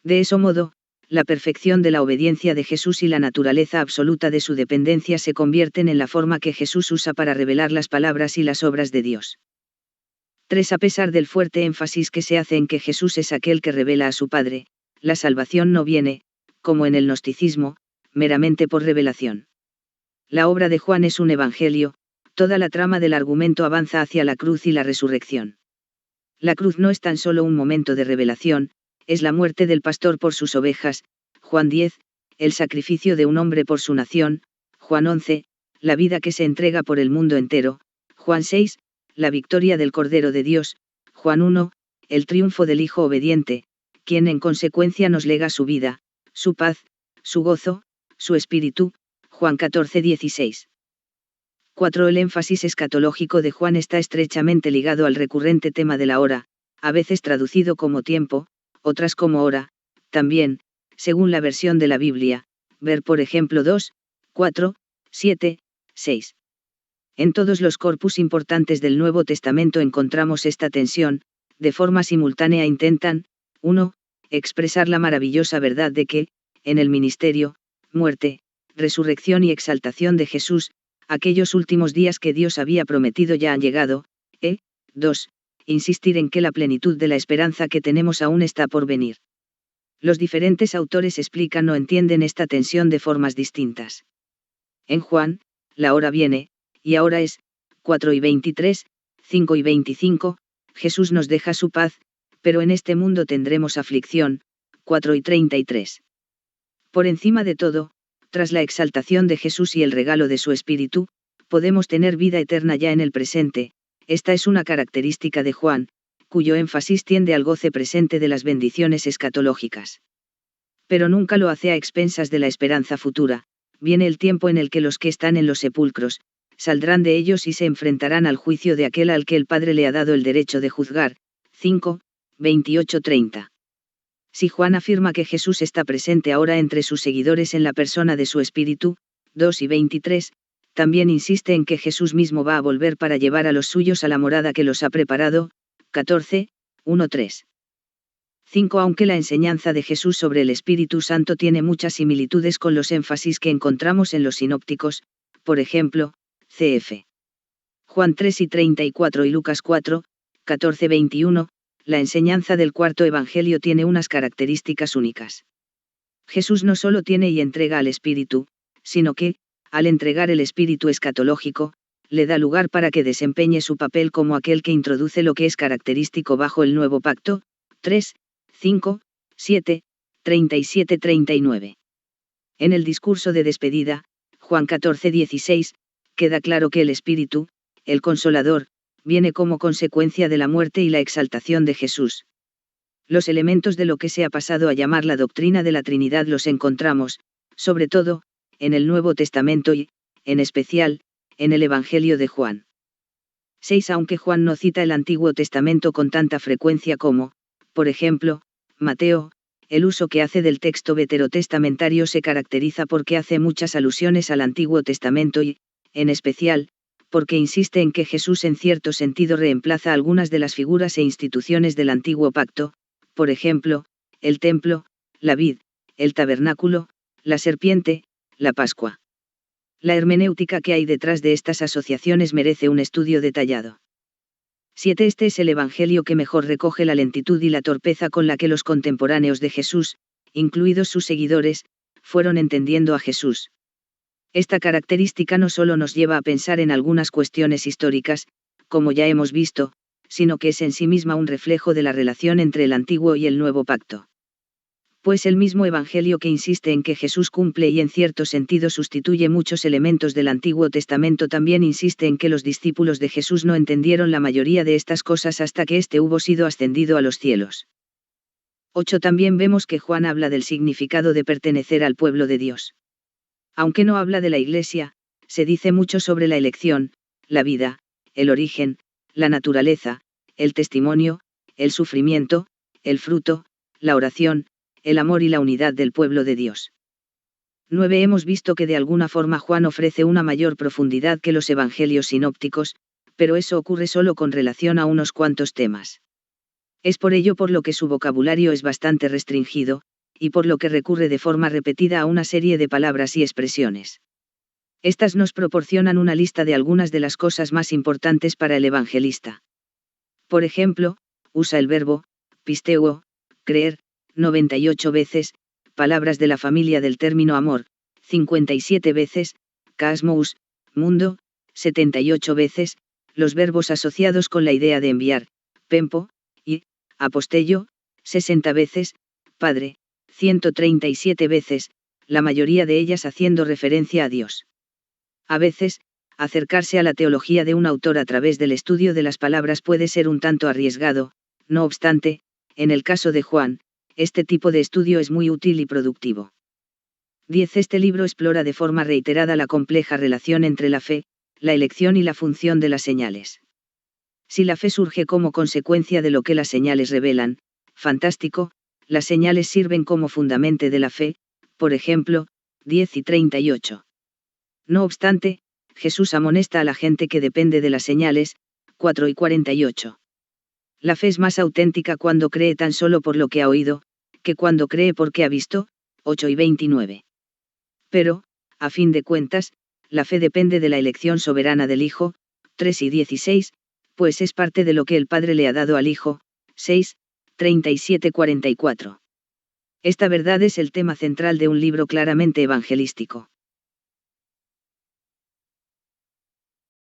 De ese modo, la perfección de la obediencia de Jesús y la naturaleza absoluta de su dependencia se convierten en la forma que Jesús usa para revelar las palabras y las obras de Dios. 3. A pesar del fuerte énfasis que se hace en que Jesús es aquel que revela a su Padre, la salvación no viene, como en el gnosticismo, meramente por revelación. La obra de Juan es un evangelio. Toda la trama del argumento avanza hacia la cruz y la resurrección. La cruz no es tan solo un momento de revelación, es la muerte del pastor por sus ovejas, Juan 10, el sacrificio de un hombre por su nación, Juan 11, la vida que se entrega por el mundo entero, Juan 6, la victoria del Cordero de Dios, Juan 1, el triunfo del Hijo obediente, quien en consecuencia nos lega su vida, su paz, su gozo, su espíritu, Juan 14-16. 4. El énfasis escatológico de Juan está estrechamente ligado al recurrente tema de la hora, a veces traducido como tiempo, otras como hora, también, según la versión de la Biblia, ver por ejemplo 2, 4, 7, 6. En todos los corpus importantes del Nuevo Testamento encontramos esta tensión, de forma simultánea intentan, 1. Expresar la maravillosa verdad de que, en el ministerio, muerte, resurrección y exaltación de Jesús, aquellos últimos días que Dios había prometido ya han llegado, 2. Insistir en que la plenitud de la esperanza que tenemos aún está por venir. Los diferentes autores explican o entienden esta tensión de formas distintas. En Juan, la hora viene, y ahora es, 4:23, 5:25, Jesús nos deja su paz, pero en este mundo tendremos aflicción, 4:33. Por encima de todo, tras la exaltación de Jesús y el regalo de su Espíritu, podemos tener vida eterna ya en el presente. Esta es una característica de Juan, cuyo énfasis tiende al goce presente de las bendiciones escatológicas. Pero nunca lo hace a expensas de la esperanza futura. Viene el tiempo en el que los que están en los sepulcros, saldrán de ellos y se enfrentarán al juicio de aquel al que el Padre le ha dado el derecho de juzgar. 5:28-30. Si Juan afirma que Jesús está presente ahora entre sus seguidores en la persona de su Espíritu, 2:23, también insiste en que Jesús mismo va a volver para llevar a los suyos a la morada que los ha preparado. 14:1-3. 5. Aunque la enseñanza de Jesús sobre el Espíritu Santo tiene muchas similitudes con los énfasis que encontramos en los sinópticos, por ejemplo, cf. Juan 3:34 y Lucas 4:14-21, la enseñanza del cuarto Evangelio tiene unas características únicas. Jesús no solo tiene y entrega al Espíritu, sino que, al entregar el Espíritu escatológico, le da lugar para que desempeñe su papel como aquel que introduce lo que es característico bajo el nuevo pacto. 3, 5, 7, 37-39. En el discurso de despedida, Juan 14:16, queda claro que el Espíritu, el Consolador, viene como consecuencia de la muerte y la exaltación de Jesús. Los elementos de lo que se ha pasado a llamar la doctrina de la Trinidad los encontramos, sobre todo, en el Nuevo Testamento y, en especial, en el Evangelio de Juan. 6. Aunque Juan no cita el Antiguo Testamento con tanta frecuencia como, por ejemplo, Mateo, el uso que hace del texto veterotestamentario se caracteriza porque hace muchas alusiones al Antiguo Testamento y, en especial, porque insiste en que Jesús en cierto sentido reemplaza algunas de las figuras e instituciones del Antiguo Pacto, por ejemplo, el templo, la vid, el tabernáculo, la serpiente, la Pascua. La hermenéutica que hay detrás de estas asociaciones merece un estudio detallado. 7. Este es el Evangelio que mejor recoge la lentitud y la torpeza con la que los contemporáneos de Jesús, incluidos sus seguidores, fueron entendiendo a Jesús. Esta característica no solo nos lleva a pensar en algunas cuestiones históricas, como ya hemos visto, sino que es en sí misma un reflejo de la relación entre el Antiguo y el Nuevo Pacto. Pues el mismo Evangelio que insiste en que Jesús cumple y en cierto sentido sustituye muchos elementos del Antiguo Testamento también insiste en que los discípulos de Jesús no entendieron la mayoría de estas cosas hasta que éste hubo sido ascendido a los cielos. 8. También vemos que Juan habla del significado de pertenecer al pueblo de Dios. Aunque no habla de la Iglesia, se dice mucho sobre la elección, la vida, el origen, la naturaleza, el testimonio, el sufrimiento, el fruto, la oración, el amor y la unidad del pueblo de Dios. 9. Hemos visto que de alguna forma Juan ofrece una mayor profundidad que los evangelios sinópticos, pero eso ocurre solo con relación a unos cuantos temas. Es por ello por lo que su vocabulario es bastante restringido, y por lo que recurre de forma repetida a una serie de palabras y expresiones. Estas nos proporcionan una lista de algunas de las cosas más importantes para el evangelista. Por ejemplo, usa el verbo, pisteuo, creer, 98 veces, palabras de la familia del término amor, 57 veces, kasmos, mundo, 78 veces, los verbos asociados con la idea de enviar, pempo, y, apostello, 60 veces, padre, 137 veces, la mayoría de ellas haciendo referencia a Dios. A veces, acercarse a la teología de un autor a través del estudio de las palabras puede ser un tanto arriesgado, no obstante, en el caso de Juan, este tipo de estudio es muy útil y productivo. 10. Este libro explora de forma reiterada la compleja relación entre la fe, la elección y la función de las señales. Si la fe surge como consecuencia de lo que las señales revelan, fantástico, las señales sirven como fundamento de la fe, por ejemplo, 10 y 38. No obstante, Jesús amonesta a la gente que depende de las señales, 4 y 48. La fe es más auténtica cuando cree tan solo por lo que ha oído, que cuando cree porque ha visto, 8 y 29. Pero, a fin de cuentas, la fe depende de la elección soberana del Hijo, 3 y 16, pues es parte de lo que el Padre le ha dado al Hijo, 6, 37-44. Esta verdad es el tema central de un libro claramente evangelístico.